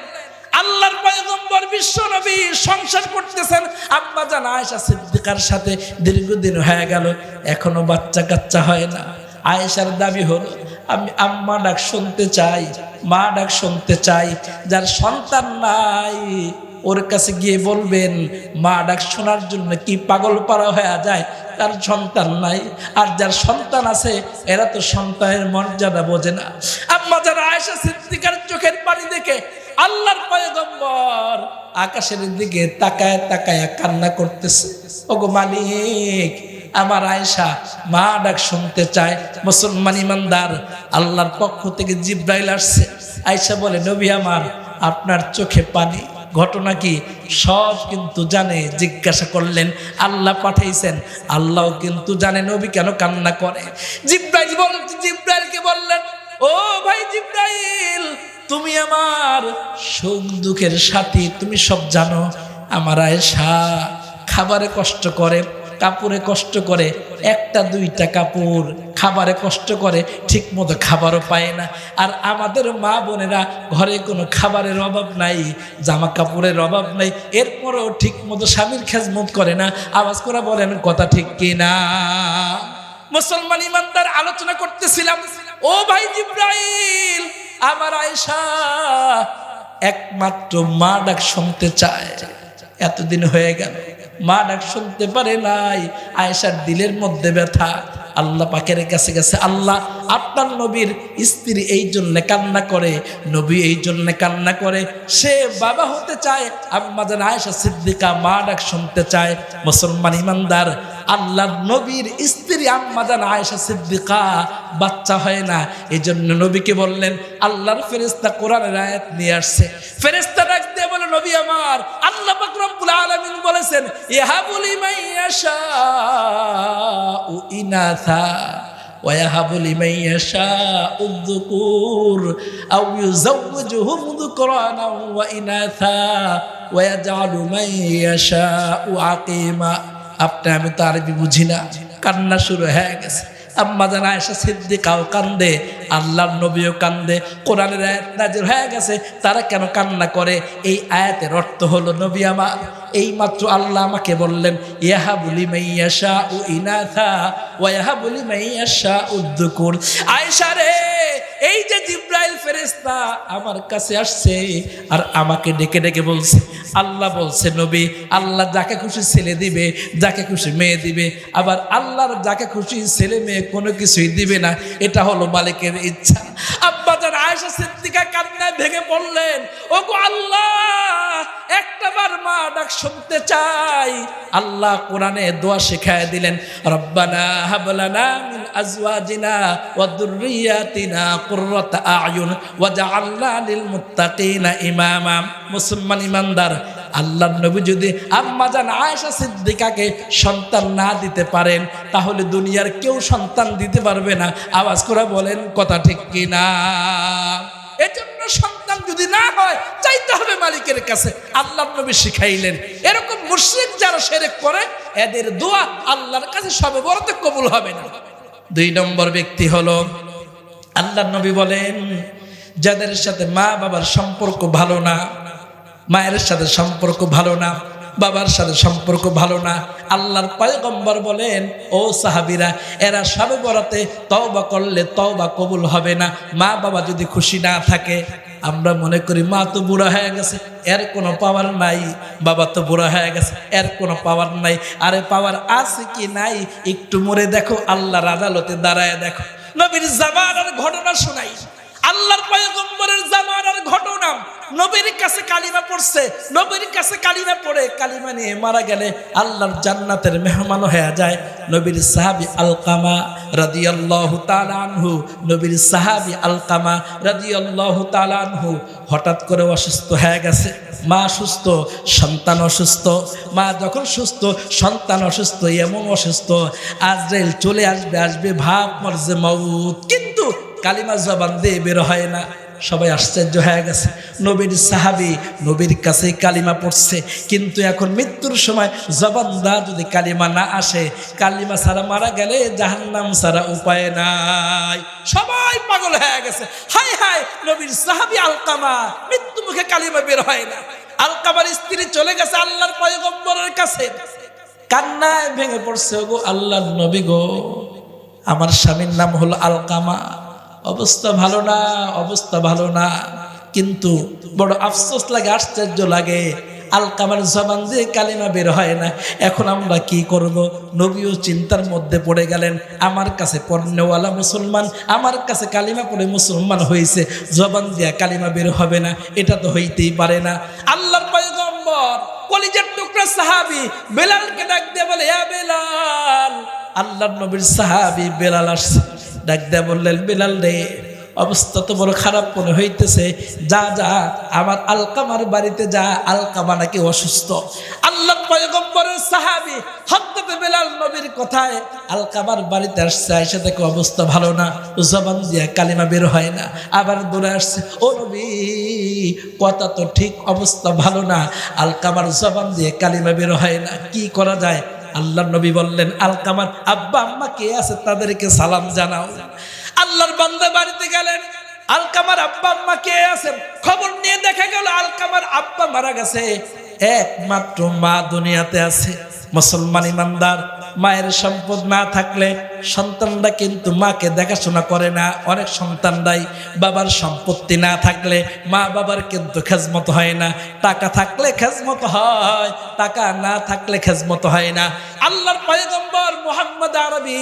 আল্লাহর পয়গম্বর বিশ্ব নবী সংসার করতেছেন আম্মাজান আয়েশা সিদ্দিকার সাথে, দীর্ঘদিন হয়ে গেল, এখনো বাচ্চা কাচ্চা হয় না। আয়েশার দাবি হলো, আমি আম্মা ডাক শুনতে চাই, মা ডাক শুনতে চাই। যার সন্তান নাই ওর কাছে গিয়ে বলবেন, মা ডাক শোনার জন্য কি পাগল পারা হয়ে যায়, তার সন্তান নাই। আর যার সন্তান আছে এরা তো সন্তানের মর্যাদা বোঝে না। আম্মাজান আয়েশা সিদ্দিকার চোখের পানি দেখে আল্লাহর পয়গম্বর আকাশের দিকে তাকায় তাকায় কান্না করতেছে, ওগো মালিক, আমার আয়েশা মা ডাক শুনতে চায়। মুসলমান ইমানদার, আল্লাহর পক্ষ থেকে জিব্রাইল আসছে। আয়েশা বলে, নবী আমার, আপনার চোখে পানি, ঘটনা কি? সব কিন্তু জানে। জিজ্ঞাসা করলেন, আল্লাহ পাঠাইছেন, আল্লাহও কিন্তু জানে নবী কেন কান্না করে। জিব্রাইলকে বললেন, ও ভাই জিব্রাইল, তুমি আমার সুখ দুঃখের সাথী, তুমি সব জানো। আমার আয়েশা খাবারে কষ্ট করে, কাপড়ে কষ্ট করে, একটা দুইটা কাপড়, খাবারে কষ্ট করে, ঠিক মতো খাবারও পায় না। আর আমাদের মা বোনেরা ঘরে কোনো খাবারের অভাব নাই, জামা কাপড়ের অভাব নাই, এরপরেও ঠিক মতো স্বামীর খেজমত করে না। আওয়াজ করে বলেন, কথা ঠিক কিনা? মুসলমান ইমানদার আলোচনা করতেছিলাম, ও ভাই জিব্রাইল, আমার আয়েশা একমাত্র মা ডাক শুনতে চায়। এতদিন হয়ে গেল মা ডাক শুনতে পারে নাই। আয়েশার দিলের মধ্যে ব্যথা। আল্লাহ পাকের কাছে গেছে, আল্লাহ, আপনার নবীর স্ত্রী এই জন্য কান্না করে, নবী এই জন্য কান্না করে, সে বাবা হতে চায়। আম্মাজান আয়েশা সিদ্দিকা মা ডাক শুনতে চায়। মুসলমান ইমানদার, আল্লাহর নবীর স্ত্রী আম্মাজান আয়েশা সিদ্দিকা বাচ্চা হয় না, এই জন্য নবীকে বললেন, আল্লাহর ফেরেশতা কোরআনের আয়াত নিয়ে আসছে। ফেরেশতা ডাক দিয়ে বলে, নবী আমার, আল্লাহ পাক রব্বুল আলামিন বলেছেন, ইয়াহাবু লিমান ইয়াশাউ ইনাথা ওয়া ইয়াহাবু লিমান ইয়াশাউ যুকুর আও ইউযাওwiজুহুম যুকরানা ওয়া ইনাথা ওয়া ইয়াজআলু মান ইয়াশাউ আকীমা। আপনি আমি তো আরবি বুঝি না, কান্না শুরু হয়ে গেছে। আম্মাজান আয়েশা সিদ্দিকাও কান্দে, আল্লাহর নবীও কান্দে, কোরআনের আয়াত নাযিল হয়ে গেছে, তারা কেন কান্না করে? এই আয়াতের অর্থ হলো নবী আমার, এই মাত্র আল্লাহ আমাকে বললেন ইয়াহাবু লিমান ইয়াশাউ ইনাথা ওয়া ইয়াহাবু লিমান ইয়াশাউ যুকুর। আয়েশা রে, এই যে জিবরাইল ফেরেশতা আমার কাছে আসছে আর আমাকে ডেকে ডেকে বলছে, আল্লাহ বলছে নবী, আল্লাহ যাকে খুশি ছেলে দিবে, যাকে খুশি মেয়ে দিবে, আবার আল্লাহর যাকে খুশি ছেলে মেয়ে কোনো কিছুই দিবে না, এটা হলো মালিকের ইচ্ছা। আব্বা জান আয়েশা সিদ্দিকা কান্নায় ভেঙে পড়লেন, ওগো আল্লাহ, একটাবার মা ডাক শুনতে চাই। আল্লাহ কোরআনে দোয়া শিখায় দিলেন, রব্বানা হাব লানা মিন আজওয়াজিনা ওয়া যুররিয়াতিনা কুররাতা আয়ুন ওয়াজআলনা লিল মুত্তাকিনা ইমামা। মুসলমান ইমানদার, আল্লাহর নবী যদি আম্মা জান আয়েশা সিদ্দিকাকে সন্তান না দিতে পারেন, তাহলে দুনিয়ার কেউ সন্তান দিতে পারবে না। আওয়াজ করে বলেন কথা ঠিক কিনা? এজন্য সন্তান যদি না হয় চাইতে হবে মালিকের কাছে। আল্লাহর নবী শিখাইলেন, এরকম মুশরিক যারা শিরক করে এদের দোয়া আল্লাহর কাছে সবে বড়তে কবুল হবে না। 2 নম্বর ব্যক্তি হলো, আল্লাহর নবী বলেন, যাদের সাথে মা বাবার সম্পর্ক ভালো না, মায়ের সাথে সম্পর্ক ভালো না, বাবার সাথে সম্পর্ক ভালো না, আল্লাহর পয়গম্বর বলেন, ও সাহাবীরা, এরা সবে বরাতে তওবা করলে তওবা কবুল হবে না। মা বাবা যদি খুশি না থাকে, আমরা মনে করি মা তো বুড়া হয়ে গেছে, এর কোনো পাওয়ার নাই, বাবা তো বুড়া হয়ে গেছে, এর কোনো পাওয়ার নাই। আরে পাওয়ার আছে কি নাই একটু মরে দেখো, আল্লাহর আদালতে দাঁড়ায় দেখো। নবীর জামানার ঘটনা শোনাই, আল্লাহর পয়গম্বরের জামানার ঘটনা। নবীর কাছে কালিমা পড়ছে, নবীর কাছে কালিমা পড়ে কালিমা নিয়ে মারা গেলে আল্লাহর জান্নাতের মেহমান হয়ে যায়। নবীর সাহাবী আলকামা রাদিয়াল্লাহু তাআলা আনহু, নবীর সাহাবী আলকামা রাদিয়াল্লাহু তাআলা আনহু হঠাৎ করে অসুস্থ হয়ে গেছে। মা সুস্থ, সন্তান অসুস্থ। মা যখন সুস্থ, সন্তান অসুস্থ, এমন অসুস্থ আজরাইল চলে আসবে ভাব মরজে মাউত, কিন্তু কালিমা জবান দিয়ে বের হয় না। সবাই আশ্চর্য হয়ে গেছে, নবীর সাহাবী নবীর কাছে কালিমা পড়ছে, কিন্তু এখন মৃত্যুর সময় জবান দা যদি কালিমা না আসে, কালিমা ছাড়া মারা গেলে জাহান্নাম ছাড়া উপায় নাই। সবাই পাগল হয়ে গেছে, হায় হায়, নবীর সাহাবী আলকামা মৃত্যু মুখে কালিমা বের হয় না। আলকামার স্ত্রী চলে গেছে আল্লাহর পয়গম্বরের কাছে, কান্নায় ভেঙে পড়ছে, গো আল্লাহর নবী গো, আমার স্বামীর নাম হলো আলকামা, অবস্থা ভালো না, অবস্থা ভালো না। কিন্তু বড় আফসোস লাগে, আশ্চর্য লাগে, আলকামার জবান দিয়ে কালিমা বের হয় না। এখন আমরা কি করব? নবীও চিন্তার মধ্যে পড়ে গেলেন, আমার কাছে পড়নেওয়ালা মুসলমান, আমার কাছে কালিমা পড়ে মুসলমান হয়েছে, জবান দিয়ে কালিমা বের হবে না, এটা তো হইতেই পারে না। আল্লাহর পয়গম্বর কলিজার টুকরা সাহাবী বেলালকে ডাক দিয়ে বলে, ইয়া বেলাল। আল্লাহর নবীর সাহাবী বেলাল আসছে, ডাক দিয়ে বললেন, বেলাল রে, অবস্থা তো বড় খারাপ মনে হইতেছে, যা যা আমার আলকামার বাড়িতে যা, আলকামা নাকি অসুস্থ। আল্লাহর পয়গম্বরের সাহাবী হযরত বেলাল নবীর কথায় আলকামার বাড়িতে আসছে, এসে দেখে অবস্থা ভালো না, জবান দিয়ে কালিমা বের হয় না। আবার দৌড়ে আসছে, ও নবী, কথা তো ঠিক, অবস্থা ভালো না, আলকামার জবান দিয়ে কালিমা বের হয় না, কি করা যায়? আল্লাহর নবী বললেন, আলকামার আব্বা আম্মা কে আছে তাদেরকে সালাম জানাও। আল্লাহর বান্দা বাড়িতে গেলেন, আলকামার আব্বা আম্মা কে আছেন খবর নিয়ে দেখা গেল আলকামার আব্বা মারা গেছে, একমাত্র মা দুনিয়াতে আছে। মুসলমান ইমানদার, মায়ের সম্পদ না থাকলে সন্তানরা কিন্তু মাকে দেখাশোনা করে না। অনেক সন্তানরাই বাবার সম্পত্তি না থাকলে মা বাবার কিন্তু খেজমত হয় না। টাকা থাকলে খেজমত হয়, টাকা না থাকলে খেজমত হয় না। আল্লাহর পয়গম্বর মুহাম্মদ আরবি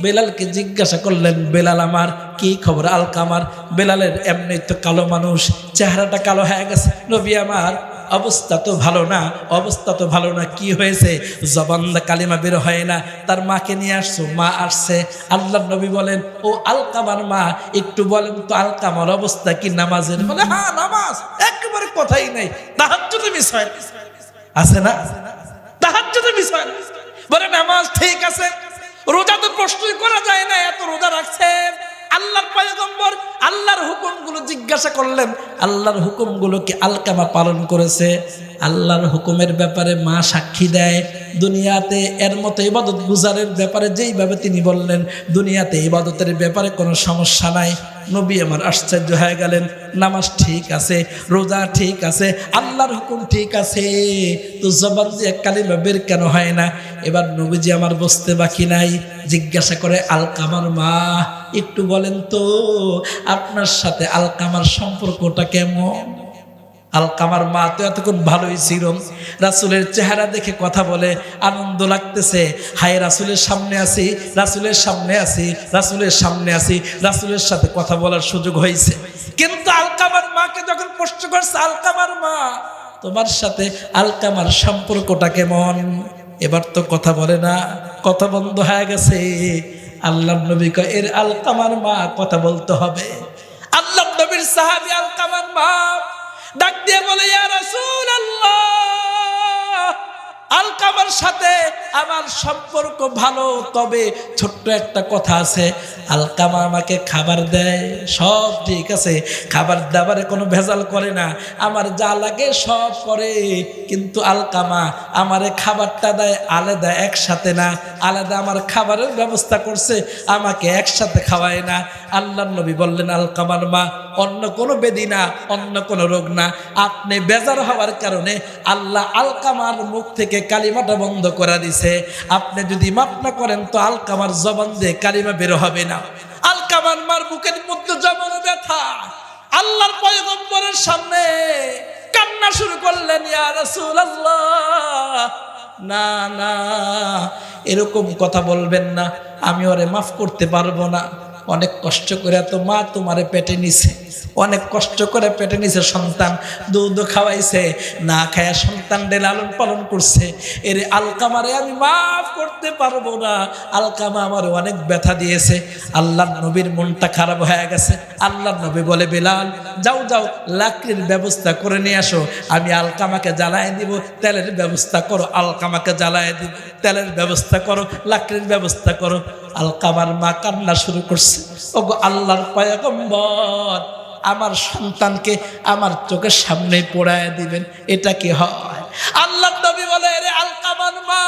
বেলালকে জিজ্ঞাসা করলেন, বেলাল আমার কি খবর? আলকামার বেলালের এমনি তো কালো মানুষ, চেহারাটা কালো হয়ে গেছে। নবী আমার অবস্থা তো ভালো না, অবস্থা তো ভালো না, কি হয়েছে? জবান দা কালিমা বের হয় না, তার মাকে নিয়ে আসছো, মা আসছে। আল্লাহর নবী বলেন, ও আলকামার মা, একটু বলেন তো আলকামার অবস্থা কি নামাজের? বলে, হ্যাঁ নামাজ, একেবারে কথাই নাই, তাহাজ্জুদে মিস হয় আছে না, তাহাজ্জুদে মিস হয়। বলে নামাজ ঠিক আছে, রোজা তো প্রশ্নই করা যায় না, এত রোজা রাখছে। আল্লাহর পয়গম্বর আল্লাহর হুকুমগুলো জিজ্ঞাসা করলেন, আল্লাহর হুকুমগুলো কি আলকামা পালন করেছে? আল্লাহর হুকুমের ব্যাপারে মা সাক্ষী দেয়। দুনিয়াতে এর মতো ইবাদত গুজারের ব্যাপারে যেইভাবে তিনি বললেন, দুনিয়াতে ইবাদতের ব্যাপারে কোনো সমস্যা নাই। নবী আমার আশ্চর্য হয়ে গেলেন, নামাজ ঠিক আছে, রোজা ঠিক আছে, আল্লাহর হুকুম ঠিক আছে, তো জবান দিয়ে কালিমা বের কেন হয় না? এবার নবীজি আমার বুঝতে বাকি নাই, জিজ্ঞাসা করে, আলকামার মা একটু বলেন তো আপনার সাথে আলকামার সম্পর্কটা কেমন? আলকামার মা তো এতক্ষণ ভালোই ছিল, রাসূলের চেহারা দেখে কথা বলে, আনন্দ লাগতেছে, হায় রাসূলের সামনে আছি, রাসূলের সামনে আছি, রাসূলের সামনে আছি, রাসূলের সাথে কথা বলার সুযোগ হয়েছে। কিন্তু আলকামার মাকে যখন প্রশ্ন করছে, আলকামার মা তোমার সাথে আলকামার সম্পর্কটা কেমন? এবার তো কথা বলে না, কথা বন্ধ হয়ে গেছে। আল্লাহর নবী কয়, এর আলকামার মা কথা বলতে হবে। আল্লাহর নবীর সাহাবী আলকামার মা ডাক দিয়ে বলে, ইয়া রাসূলুল্লাহ, আলকামার সাথে আমার সম্পর্ক ভালো, তবে ছোট্ট একটা কথা আছে। আলকামা আমাকে খাবার দেয়, সব ঠিক আছে, খাবার দাবারে কোনো ভেজাল করে না, আমার যা লাগে সব করে, কিন্তু আলকামা আমারে খাবারটা দেয় আলাদা, একসাথে না, আলাদা আমার খাবারের ব্যবস্থা করছে, আমাকে একসাথে খাওয়ায় না। আল্লাহর নবী বললেন, আলকামার মা, অন্য কোনো ব্যাধি না, অন্য কোনো রোগ না, আপনি বেজার হওয়ার কারণে আল্লাহ আলকামার মুখ থেকে কালিমাটা বন্ধ করে দিছে। আপনি যদি মাফ না করেন তো আলকামার জবান দিয়ে কালিমা বের হবে না। আলকামার মার বুকের মধ্যে জমানো ব্যথা, আল্লাহর পয়গম্বরের সামনে কান্না শুরু করলেন, ইয়া রাসূলুল্লাহ, না না, এরকম কথা বলবেন না, আমি ওরে মাফ করতে পারবো না। অনেক কষ্ট করে তো মা তোমারে পেটে নিছে, অনেক কষ্ট করে পেটে নিছে, সন্তান দুধ খাওয়াইছে, না খায়া সন্তানদের লালন পালন করছে, এর আলকামারে আমি মাফ করতে পারবো না। আলকামা আমার অনেক ব্যথা দিয়েছে। আল্লাহর নবীর মনটা খারাপ হয়ে গেছে। আল্লাহর নবী বলে, বেলাল যাও যাও, লাকড়ির ব্যবস্থা করে নিয়ে আসো, আমি আলকামাকে জ্বালায় দিব, তেলের ব্যবস্থা করো, আলকামাকে জ্বালায় দিব, তেলের ব্যবস্থা করো, লাকড়ির ব্যবস্থা করো। আলকামার মা কান্না শুরু করছে, ওগো আল্লাহর পয়গম্বর, আমার সন্তানকে আমার চোখের সামনে পোড়ায় দিবেন, এটা কি হয়? আল্লাহর নবী বলে, রে আলকামার মা,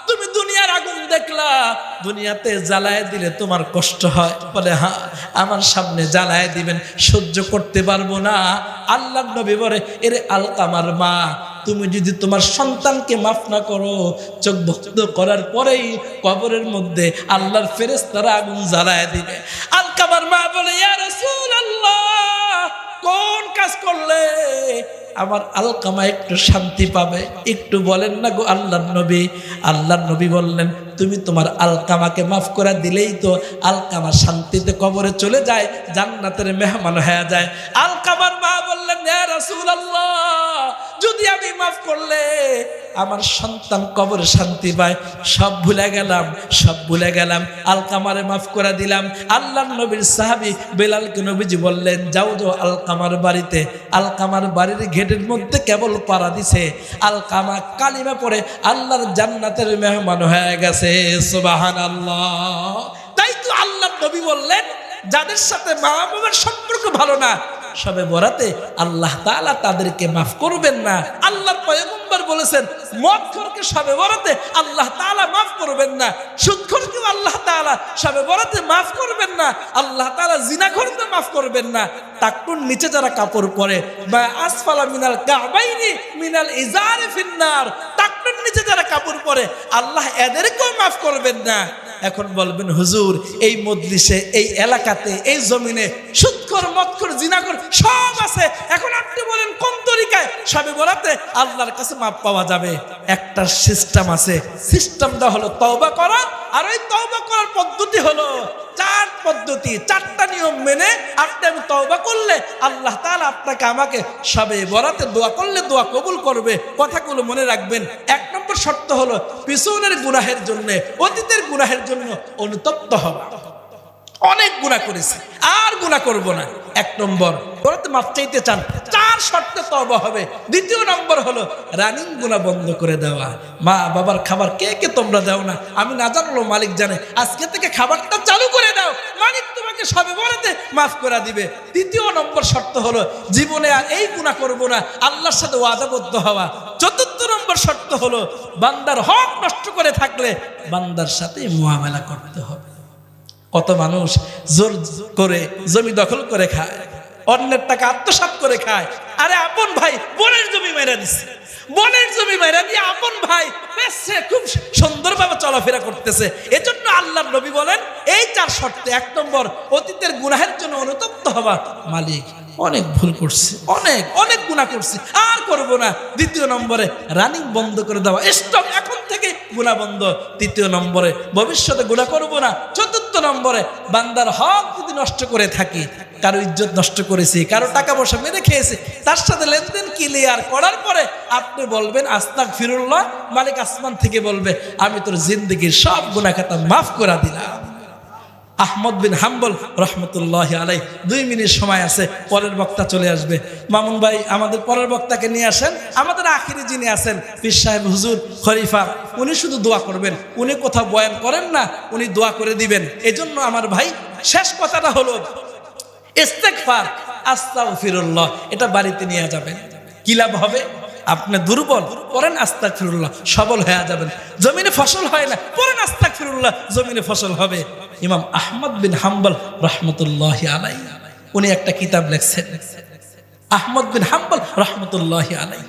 তুমি দুনিয়ার আগুন দেখলা, দুনিয়াতে জ্বালায় দিলে তোমার কষ্ট হয়? বলে, হ্যাঁ, আমার সামনে জ্বালায় দিবেন, সহ্য করতে পারবো না। আল্লাহর নবী বলে, এরে আলকামার মা, তুমি যদি তোমার সন্তানকে মাফ না করো, চোখ বন্ধ করার পরেই কবরের মধ্যে আল্লাহর ফেরেশতারা আগুন জ্বালায় দিবে। আলকামার মা বলে, ইয়া রাসূলুল্লাহ, কোন কাজ করলে আমার আলকামা একটু শান্তি পাবে, একটু বলেন না গো আল্লাহর নবী। আল্লাহর নবী বললেন, তুমি তোমার আলকামাকে মাফ করে দিলেই তো আলকামা শান্তিতে কবরে চলে যায়, জান্নাতের মেহমান হয়ে যায়। আলকামার মা বললেন, ইয়া রাসূলুল্লাহ, যদি আমি মাফ করলে আমার সন্তান কবরে শান্তি পায়, সব ভুলে গেলাম, সব ভুলে গেলাম, আলকামারে মাফ করে দিলাম। আল্লাহর নবীর সাহাবী বেলালকে নবীজি বললেন, যাও যাও আলকামার বাড়িতে। আলকামার বাড়ির গেটের মধ্যে কেবল পাড়া দিছে, আলকামা কালিমা পড়ে আল্লাহর জান্নাতের মেহমান হয়ে গেছে। সুবহানাল্লাহ। তাই তো আল্লাহর নবী বললেন, যাদের সাথে মা বাবার সম্পর্ক ভালো না, শবে বরাতে আল্লাহ তাআলা তাদেরকে মাফ করবেন না। আল্লাহর পয়গম্বর বলেছেন, মদখোরকে শবে বরাতে আল্লাহ তাআলা মাফ করবেন না, সুদখোরকে আল্লাহ তাআলা শবে বরাতে মাফ করবেন না, আল্লাহ তাআলা জিনাখোরকে মাফ করবেন না। টাকটুর নিচে যারা কাপড় পরে, বা আসফালা মিনাল কাবাইনি মিনাল ইজারি ফিন্নার, টাকটুর নিচে যারা কাপড় পরে, আল্লাহ এদেরকেও মাফ করবেন না। এখন বলবেন, হুজুর এই মজলিসে, এই এলাকাতে, এই জমিনে সুদখোর, মদখোর, জিনাখোর সব আছে, এখন আপনি বলেন কোন তরিকায় শবে বরাতে আল্লাহর কাছে মাপ পাওয়া যাবে? একটা সিস্টেম আছে, সিস্টেমটা হলো তওবা করা, আর ওই তওবা করার পদ্ধতি হলো 4 পদ্ধতি, 4টা নিয়ম মেনে আপনি আমি তওবা করলে আল্লাহ তাআলা আপনাকে আমাকে শবে বরাতে দোয়া করলে দোয়া কবুল করবে। কথাগুলো মনে রাখবেন। 1 নম্বর শর্ত হলো পিছনের গুনাহের জন্য, অতীতের গুনাহের জন্য অনুতপ্ত হওয়া। অনেক গুনাহ করেছি, আর গুনাহ করব না। 1 নম্বর, বরাতে মাফ চাইতে চান, 4 4 শর্তে তওবা হবে। দ্বিতীয় নম্বর হলো রানিং গুনাহ বন্ধ করে দেওয়া। মা বাবার খাবার কে কে তোমরা দাও না, আমি না জানলেও মালিক জানে। আজকে থেকে খাবারটা চালু করে দাও, মালিক তোমাকে সবে বলেতে মাফ করে দিবে। তৃতীয় নম্বর শর্ত হলো জীবনে আর এই গুনাহ করব না, আল্লাহর সাথে ওয়াদাবদ্ধ হওয়া। চতুর্থ নম্বর শর্ত হলো বান্দার হক নষ্ট করে থাকলে বান্দার সাথে মুআমালা করতে হবে। কত মানুষ জোর করে জমি দখল করে খায়, অন্যের টাকা আত্মসাৎ করে খায়। আরে আপন ভাই বোনের জমি মেরা দিচ্ছে, বোনের জমি মেরা দিয়ে আপন ভাই সে খুব সুন্দরভাবে চলাফেরা করতেছে। এজন্য আল্লাহর নবী বলেন এই 4 শর্তে 1 নম্বর অতীতের গুনাহের জন্য অনুতপ্ত হওয়া, মালিক অনেক ভুল করছে, অনেক অনেক গুনাহ করছি, আর করব না। দ্বিতীয় নম্বরে রানিং বন্ধ করে দেওয়া, স্টপ, এখন থেকে গুনাহ বন্ধ। তৃতীয় নম্বরে ভবিষ্যতে গুনাহ করব না। চতুর্থ নম্বরে বান্দার হক যদি নষ্ট করে থাকি, কারো ইজ্জত নষ্ট করেছি, কারো টাকা পয়সা মেরে খেয়েছে, তার সাথে লেনদেন ক্লিয়ার করার পরে আপনি বলবেন আস্তাগফিরুল্লাহ, মালিক আসমান থেকে বলবে আমি তোর জিন্দেগির সব গুনাহ খাতা মাফ করে দিলাম। আহমদ বিন হাম্বল রহমতুল্লাহ আলাই। 2 মিনিট সময় আছে, পরের বক্তা চলে আসবে। মামুন ভাই আমাদের পরের বক্তাকে নিয়ে আসেন। আমাদের আখিরি যিনি আছেন পীর সাহেব হুজুর খলিফা, উনি শুধু দোয়া করবেন, উনি কোথাও বয়ান করেন না, উনি দোয়া করে দিবেন। এজন্য আমার ভাই শেষ কথাটা হলো ইস্তেগফার, আস্তাগফিরুল্লাহ, এটা বাড়িতে নিয়ে যাবেন। কি লাভ হবে? আপনি দুর্বল, পড়েন আস্তাগফিরুল্লাহ, সবল হয়ে যাবেন। জমিনে ফসল হয় না, পড়েন আস্তাগফিরুল্লাহ, জমিনে ফসল হবে। ইমাম আহমদ বিন হাম্বল রহমতুল্লাহি আলাইহি, উনি একটা কিতাব লিখছেন, আহমদ বিন হাম্বল রহমতুল্লাহি আলাইহি।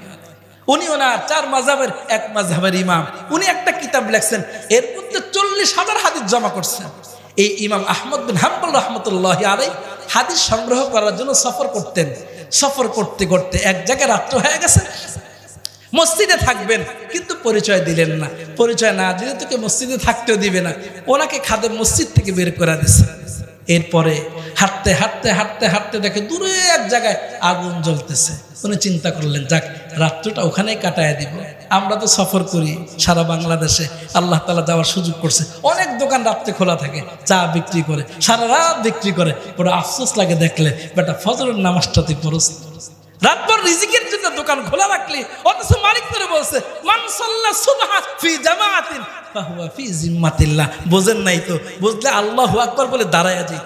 উনি ওনার 4 মাযহাবের এক মাযহাবের ইমাম। উনি একটা কিতাব লিখছেন, এর মধ্যে 40,000 হাদিস জমা করছেন। এই ইমাম আহমদ বিন হাম্বল রহমতুল্লাহি আলাইহি হাদিস সংগ্রহ করার জন্য সফর করতেন। সফর করতে করতে এক জায়গায় রাত্র হয়ে গেছে, মসজিদে থাকবেন কিন্তু পরিচয় দিলেন না। পরিচয় না দিলে তোকে মসজিদে থাকতেও দিবে না, ওনাকে খাদেম মসজিদ থেকে বের করে দিচ্ছে। এরপরে হাঁটতে হাঁটতে হাঁটতে হাঁটতে দেখে দূরে এক জায়গায় আগুন জ্বলতেছে। উনি চিন্তা করলেন যাক রাত্রটা ওখানেই কাটায় দিব। আমরা তো সফর করি সারা বাংলাদেশে, আল্লাহ তাআলা যাওয়ার সুযোগ করছে। অনেক দোকান রাত্রে খোলা থাকে, চা বিক্রি করে, সারা রাত বিক্রি করে। বড় আফসোস লাগে দেখলে বেটা ফজরের নামাজটা তুই পড়ছ, রাতভর রিজিকের জন্য দোকান খোলা রাখলি, অথচ মালিক করে বলছে মান সাল্লা সুবহা ফি জামাআতিন ফাহুয়া ফি জিম্মাতিল্লাহ। বোঝেন নাই তো? বুঝলে আল্লাহু আকবার বলে দাঁড়ায়া যাই।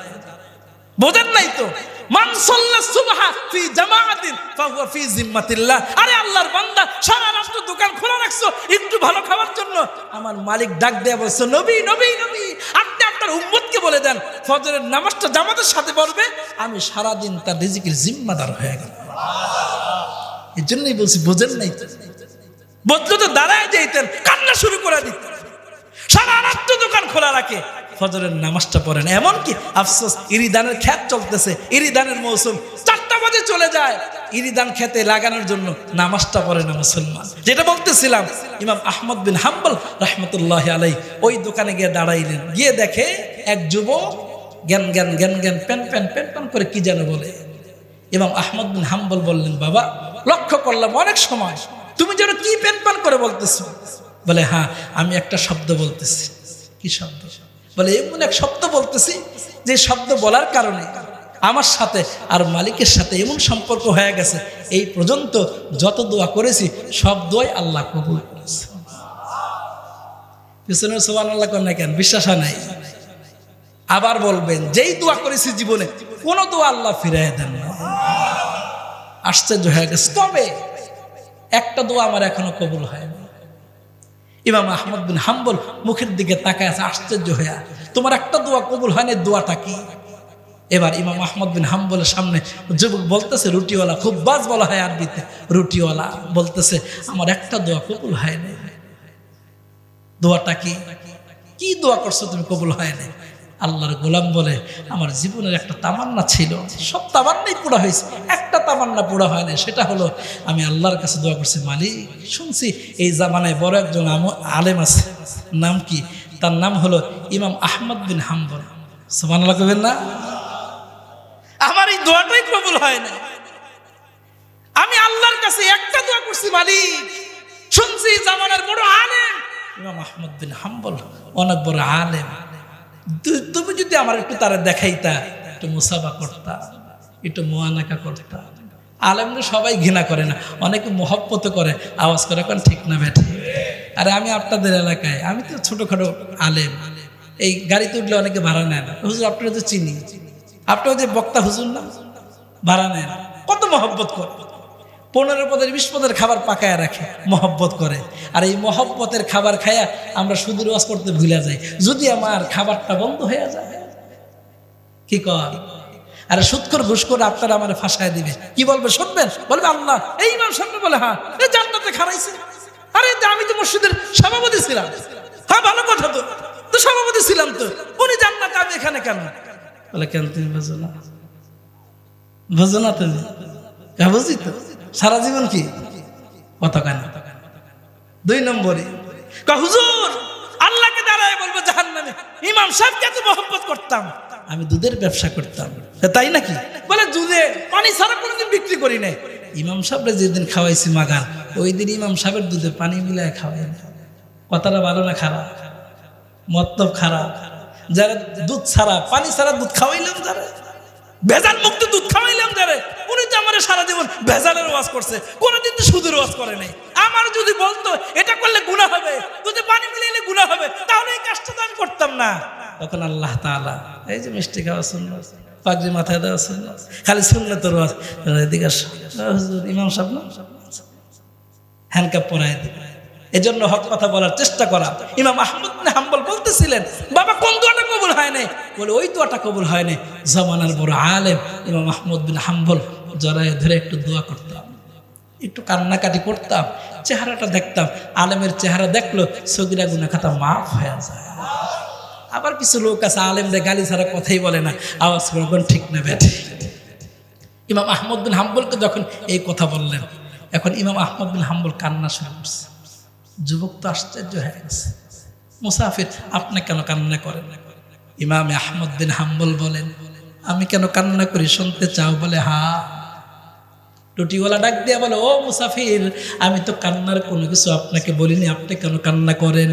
বোঝেন নাই তো? মান সাল্লা সুবহা ফি জামাআতিন ফাহুয়া ফি জিম্মাতিল্লাহ। আরে আল্লাহর বান্দা সারা রাত দোকান খোলা রাখছো একটু ভালো খাওয়ার জন্য। আমার মালিক ডাক দেয়া বলছে নবী নবী নবী, আপনি আপনার উম্মতকে বলে দেন ফজরের নামাজটা জামাতের সাথে পড়বে, আমি সারা দিন তার রিজিকের জিম্মাদার হয়ে গেলাম। এই জন্যই বলছি বোঝেন নাই তো? বদলে তো দাঁড়ায় যাইতেন, কান্না শুরু করে দিতেন। সারা রাত দোকান খোলা রাখে, ফজরের নামাজটা পড়েন। এমনকি আফসোস ইরিদানের ক্ষেত চলতেছে, ইরিদানের মৌসুম, 4টা বাজে চলে যায়, ইরিদান খেতে লাগানোর জন্য নামাজটা পড়ে না মুসলমান। যেটা বলতেছিলাম, ইমাম আহমদ বিন হাম্বল রহমতুল্লাহ আলাই ওই দোকানে গিয়ে দাঁড়াইলেন। গিয়ে দেখে এক যুবক জ্ঞান জ্ঞান জ্ঞান জ্ঞান প্যান প্যান প্যান প্যান করে কি যেন বলে। ইমাম আহমদ বিন হাম্বল বললেন বাবা লক্ষ্য করলাম অনেক সময় তুমি যেন কি প্যান প্যান করে বলতেছো। বলে হ্যাঁ আমি একটা শব্দ বলতেছি। কি শব্দ? বলে এমন এক শব্দ বলতেছি যে শব্দ বলার কারণে আমার সাথে আর মালিকের সাথে এমন সম্পর্ক হয়ে গেছে, এই পর্যন্ত যত দোয়া করেছি সব দোয়াই আল্লাহ কবুল করেছে। পিছনে সুবহানাল্লাহ করেন না কেন? বিশ্বাস নাই? আবার বলবেন যেই দোয়া করেছি জীবনে কোন দোয়া আল্লাহ ফিরাই দেন না। আশ্চর্য হয়ে গেছে। তবে একটা দোয়া আমার এখনো কবুল হয়নি। ইমাম আহমদ বিন হাম্বল মুখের দিকে তাকায় আছে আশ্চর্য হয়ে, তোমার একটা দোয়া কবুল হয়নি, দোয়াটা কি? এবার ইমাম আহমদ বিন হাম্বলের সামনে যুবক বলতেছে, রুটিওয়ালা, খুব বাজ বলা হয় আরবিতে, রুটিওয়ালা বলতেছে আমার একটা দোয়া কবুল হয়নি। দোয়াটা কি? কি দোয়া করছো তুমি কবুল হয়নি? আল্লাহর গোলাম বলে আমার জীবনের একটা তামান্না ছিল, সব তামান্নাই পুরা হয়েছে, একটা তামান্না পুরা হয় না, সেটা হলো আমি আল্লাহর কাছে দোয়া করছি, মালিক শুনছি এই জামানায় বড় একজন আলেম আছে, নাম কি? তার নাম হলো ইমাম আহমদ বিন হাম্বল। সুবহানাল্লাহ কইবেন না? আমার এই দোয়াটাই কবুল হয় না। আমি আল্লাহর কাছে একটা দোয়া করছি, মালিক শুনছি জামানার বড় আলেম ইমাম আহমদ বিন হাম্বল অনেক বড় আলেম, তুমি যদি আমার একটু তারা দেখাইতা, একটু মুসাফা করতা, একটু মুআনাকা করতা, আলেমরা সবাই ঘৃণা করে না, অনেকে মহব্বত করে, আওয়াজ করে, এখন ঠিক না বেঠে। আরে আমি আপনাদের এলাকায়, আমি তো ছোটোখাটো আলেম, এই গাড়িতে উঠলে অনেকে ভাড়া নেয় না। হুজুর আপনারা তো চিনি, আপনারা যে বক্তা হুজুর না, ভাড়া নেয় না, কত মহব্বত করে, 15 পদের 20 পদের খাবার পাকায় রাখে, মহব্বত করে। আর এই মহব্বতের খাবার খায়া আমরা সুদূর ওয়াজ করতে ভুলে যাই, যদি আমার খাবারটা বন্ধ হয়ে যায়। কি কর? আরে সুদখোর ঘুষখোর আপনারা আমার ফাঁসায় দিবে, কি বলবে শুনবেন? বলবে আল্লাহ, এই ইমাম সামনে বলে হ্যাঁ এই জান্নাতে খারাইছে। আরে আমি তো মসজিদের সভাপতি ছিলাম। হ্যাঁ ভালো কথা, তো সভাপতি ছিলাম, তো উনি জান্নাতে, আমি এখানে কেন? বলে কেন তুমি বোঝো না? বোঝো না তুমি? বুঝি তো, সারা জীবন কি কত কেন। 2 নম্বরে হুজুর আল্লাহকে দাঁড়ায় বলবো জাহান্নামে, ইমাম সাহেবকে এত মহব্বত করতাম, আমি দুধের ব্যবসা করতাম। তাই নাকি? বলে দুধে পানি ছাড়া কোনোদিন বিক্রি করি নাই। ইমাম সাহেবরা যেদিন খাওয়াইছি মাগার, ওই দিন ইমাম সাহেবের দুধে পানি মিলায় খাওয়াই না। কথাটা ভালো না খারাপ? মতলব খারাপ। যারা দুধ ছাড়া পানি ছাড়া দুধ খাওয়াইলাম, যারা ভেজাল মুক্ত দুধ খাওয়াইলাম, যারা উনি তো আমার সারা জীবন ভেজালের ওয়াজ করছে, কোনোদিন তো সুদের ওয়াজ করে নাই। আমার যদি বলতো এটা করলে গুনাহ হবে, দুধে পানি মিলাইলে গুনাহ হবে, তাহলে এই কাজটা তো আমি করতাম না। তখন আল্লাহ তাআলা এই যে মিষ্টি খাওয়া সুন্নাত, পাগড়ি মাথায় দেওয়া সুন্নাত, খালি সুন্নাতের ওয়াজ, এদিকে হুজুর ইমাম সাহেব না হ্যান্ডকাপ পরায় দিবে। এজন্য হক কথা বলার চেষ্টা করা। ইমাম আহমদ বিন হাম্বল বলতেছিলেন, বাবা কোন দোয়াটা কবুল হয় নাই? বলে ওই দোয়াটা কবুল হয় নাই। জামানার বড় আলেম ইমাম আহমদ বিন হাম্বল জড়ায় ধরে একটু দোয়া করতাম, একটু কান্নাকাটি করতাম, চেহারাটা দেখতাম, আলেমের চেহারা দেখলো সগীরা গুনাহ খাতা মাফ হয়ে যায়। আবার কিছু লোক আছে আলেমদের গালি ছাড়া কথাই বলে না, আওয়াজ করে ঠিক না বেঠে। ইমাম আহমদ বিন হাম্বলকে যখন এই কথা বললেন, এখন ইমাম আহমদ বিন হাম্বল কান্না শুরু করছে। যুবক তো আশ্চর্য হয়ে গেছে, মুসাফির আপনি কেন কান্না করেন? ইমাম আহমদ বিন হাম্বল বলেন, আমি কেন কান্না করি শুনতে চাও? বলে হ্যাঁ। রুটিওয়ালা ডাক দিয়া বলে, ও মুসাফির, আমি তো কান্নার কোনো কিছু আপনাকে বলিনি, আপনি কেন কান্না করেন?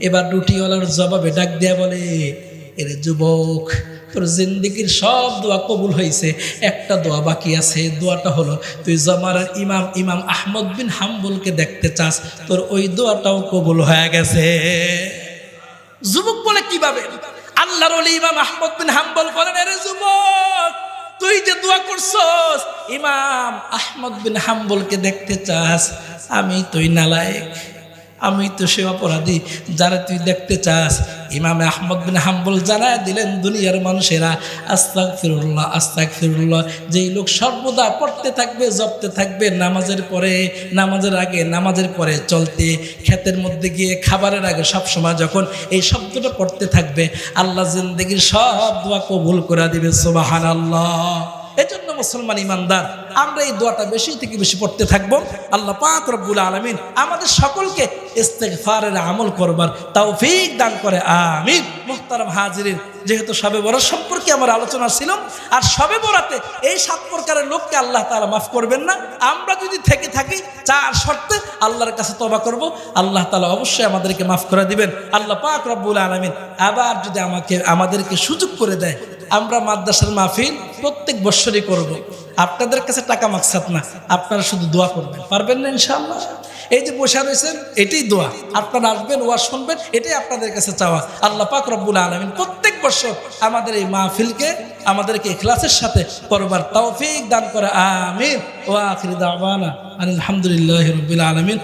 এবার রুটিওয়ালার জবাবে ডাক দিয়া বলে, এরে যুবক, তোর জিন্দেগির সব দোয়া কবুল হয়েছে, একটা দোয়া বাকি আছে। দোয়াটা হলো তুই জমানার ইমাম আহমদ বিন হাম্বলকে দেখতে চাস, তোর ওই দোয়াটাও কবুল হয়ে গেছে। যুবক বলে কিভাবে? আল্লাহর ওলি ইমাম আহমদ বিন হাম্বল বলেন, আরে যুবক, তুই যে দোয়া করছস ইমাম আহমদ বিন হাম্বলকে দেখতে চাস, আমি তুই নালায়েক, আমি তো সে অপরাধী যারা তুই দেখতে চাস। ইমাম আহমদ বিন হাম্বল জানায় দিলেন, দুনিয়ার মানুষেরা আস্তাগফিরুল্লাহ আস্তাগফিরুল্লাহ যেই লোক সর্বদা পড়তে থাকবে, জপতে থাকবে, নামাজের পরে, নামাজের আগে, নামাজের পরে, চলতে, ক্ষেতের মধ্যে গিয়ে, খাবারের আগে, সব সময় যখন এই শব্দটা পড়তে থাকবে, আল্লাহ জিন্দেগির সব দোয়া কবুল করে দিবে। সুবহানাল্লাহ। এজন্য মুসলমান ইমানদার আমরা এই দোয়াটা বেশি থেকে বেশি পড়তে থাকবো। আল্লাহ পাক রব্বুল আলামিন আমাদের সকলকে ইস্তেগফারের আমল করবার তৌফিক দান করে, আমিন। মুহতারাম হাজিরিন, যেহেতু শবে বরাত সম্পর্কে আমার আলোচনা ছিল, আর শবে বরাতে এই 7 প্রকারের লোককে আল্লাহ তাআলা মাফ করবেন না। আমরা যদি থেকে থাকি 4 শর্তে আল্লাহর কাছে তওবা করব, আল্লাহ তাআলা অবশ্যই আমাদেরকে মাফ করে দিবেন। আল্লাহ পাক রব্বুল আলামিন আবার যদি আমাদেরকে সুযোগ করে দেয়, আমরা মাদ্রাসার মাহফিল প্রত্যেক বছরই করব। আপনাদের কাছে টাকা মাকসাদ না, আপনারা শুধু দোয়া করবেন, পারবেন না ইনশাআল্লাহ? এই যে বসে রয়েছেন, এটাই দোয়া, আপনারা আসবেন, ওয়াজ শুনবেন, এটাই আপনাদের কাছে চাওয়া। আল্লাহ পাক রব্বুল আলামিন প্রত্যেক বছর আমাদের এই মাহফিলকে আমাদেরকে ইখলাসের সাথে করবার তৌফিক দান করে, আমিন। ওয়া আখিরু দাওয়ানা আলহামদুলিল্লাহি রাব্বিল আলামিন।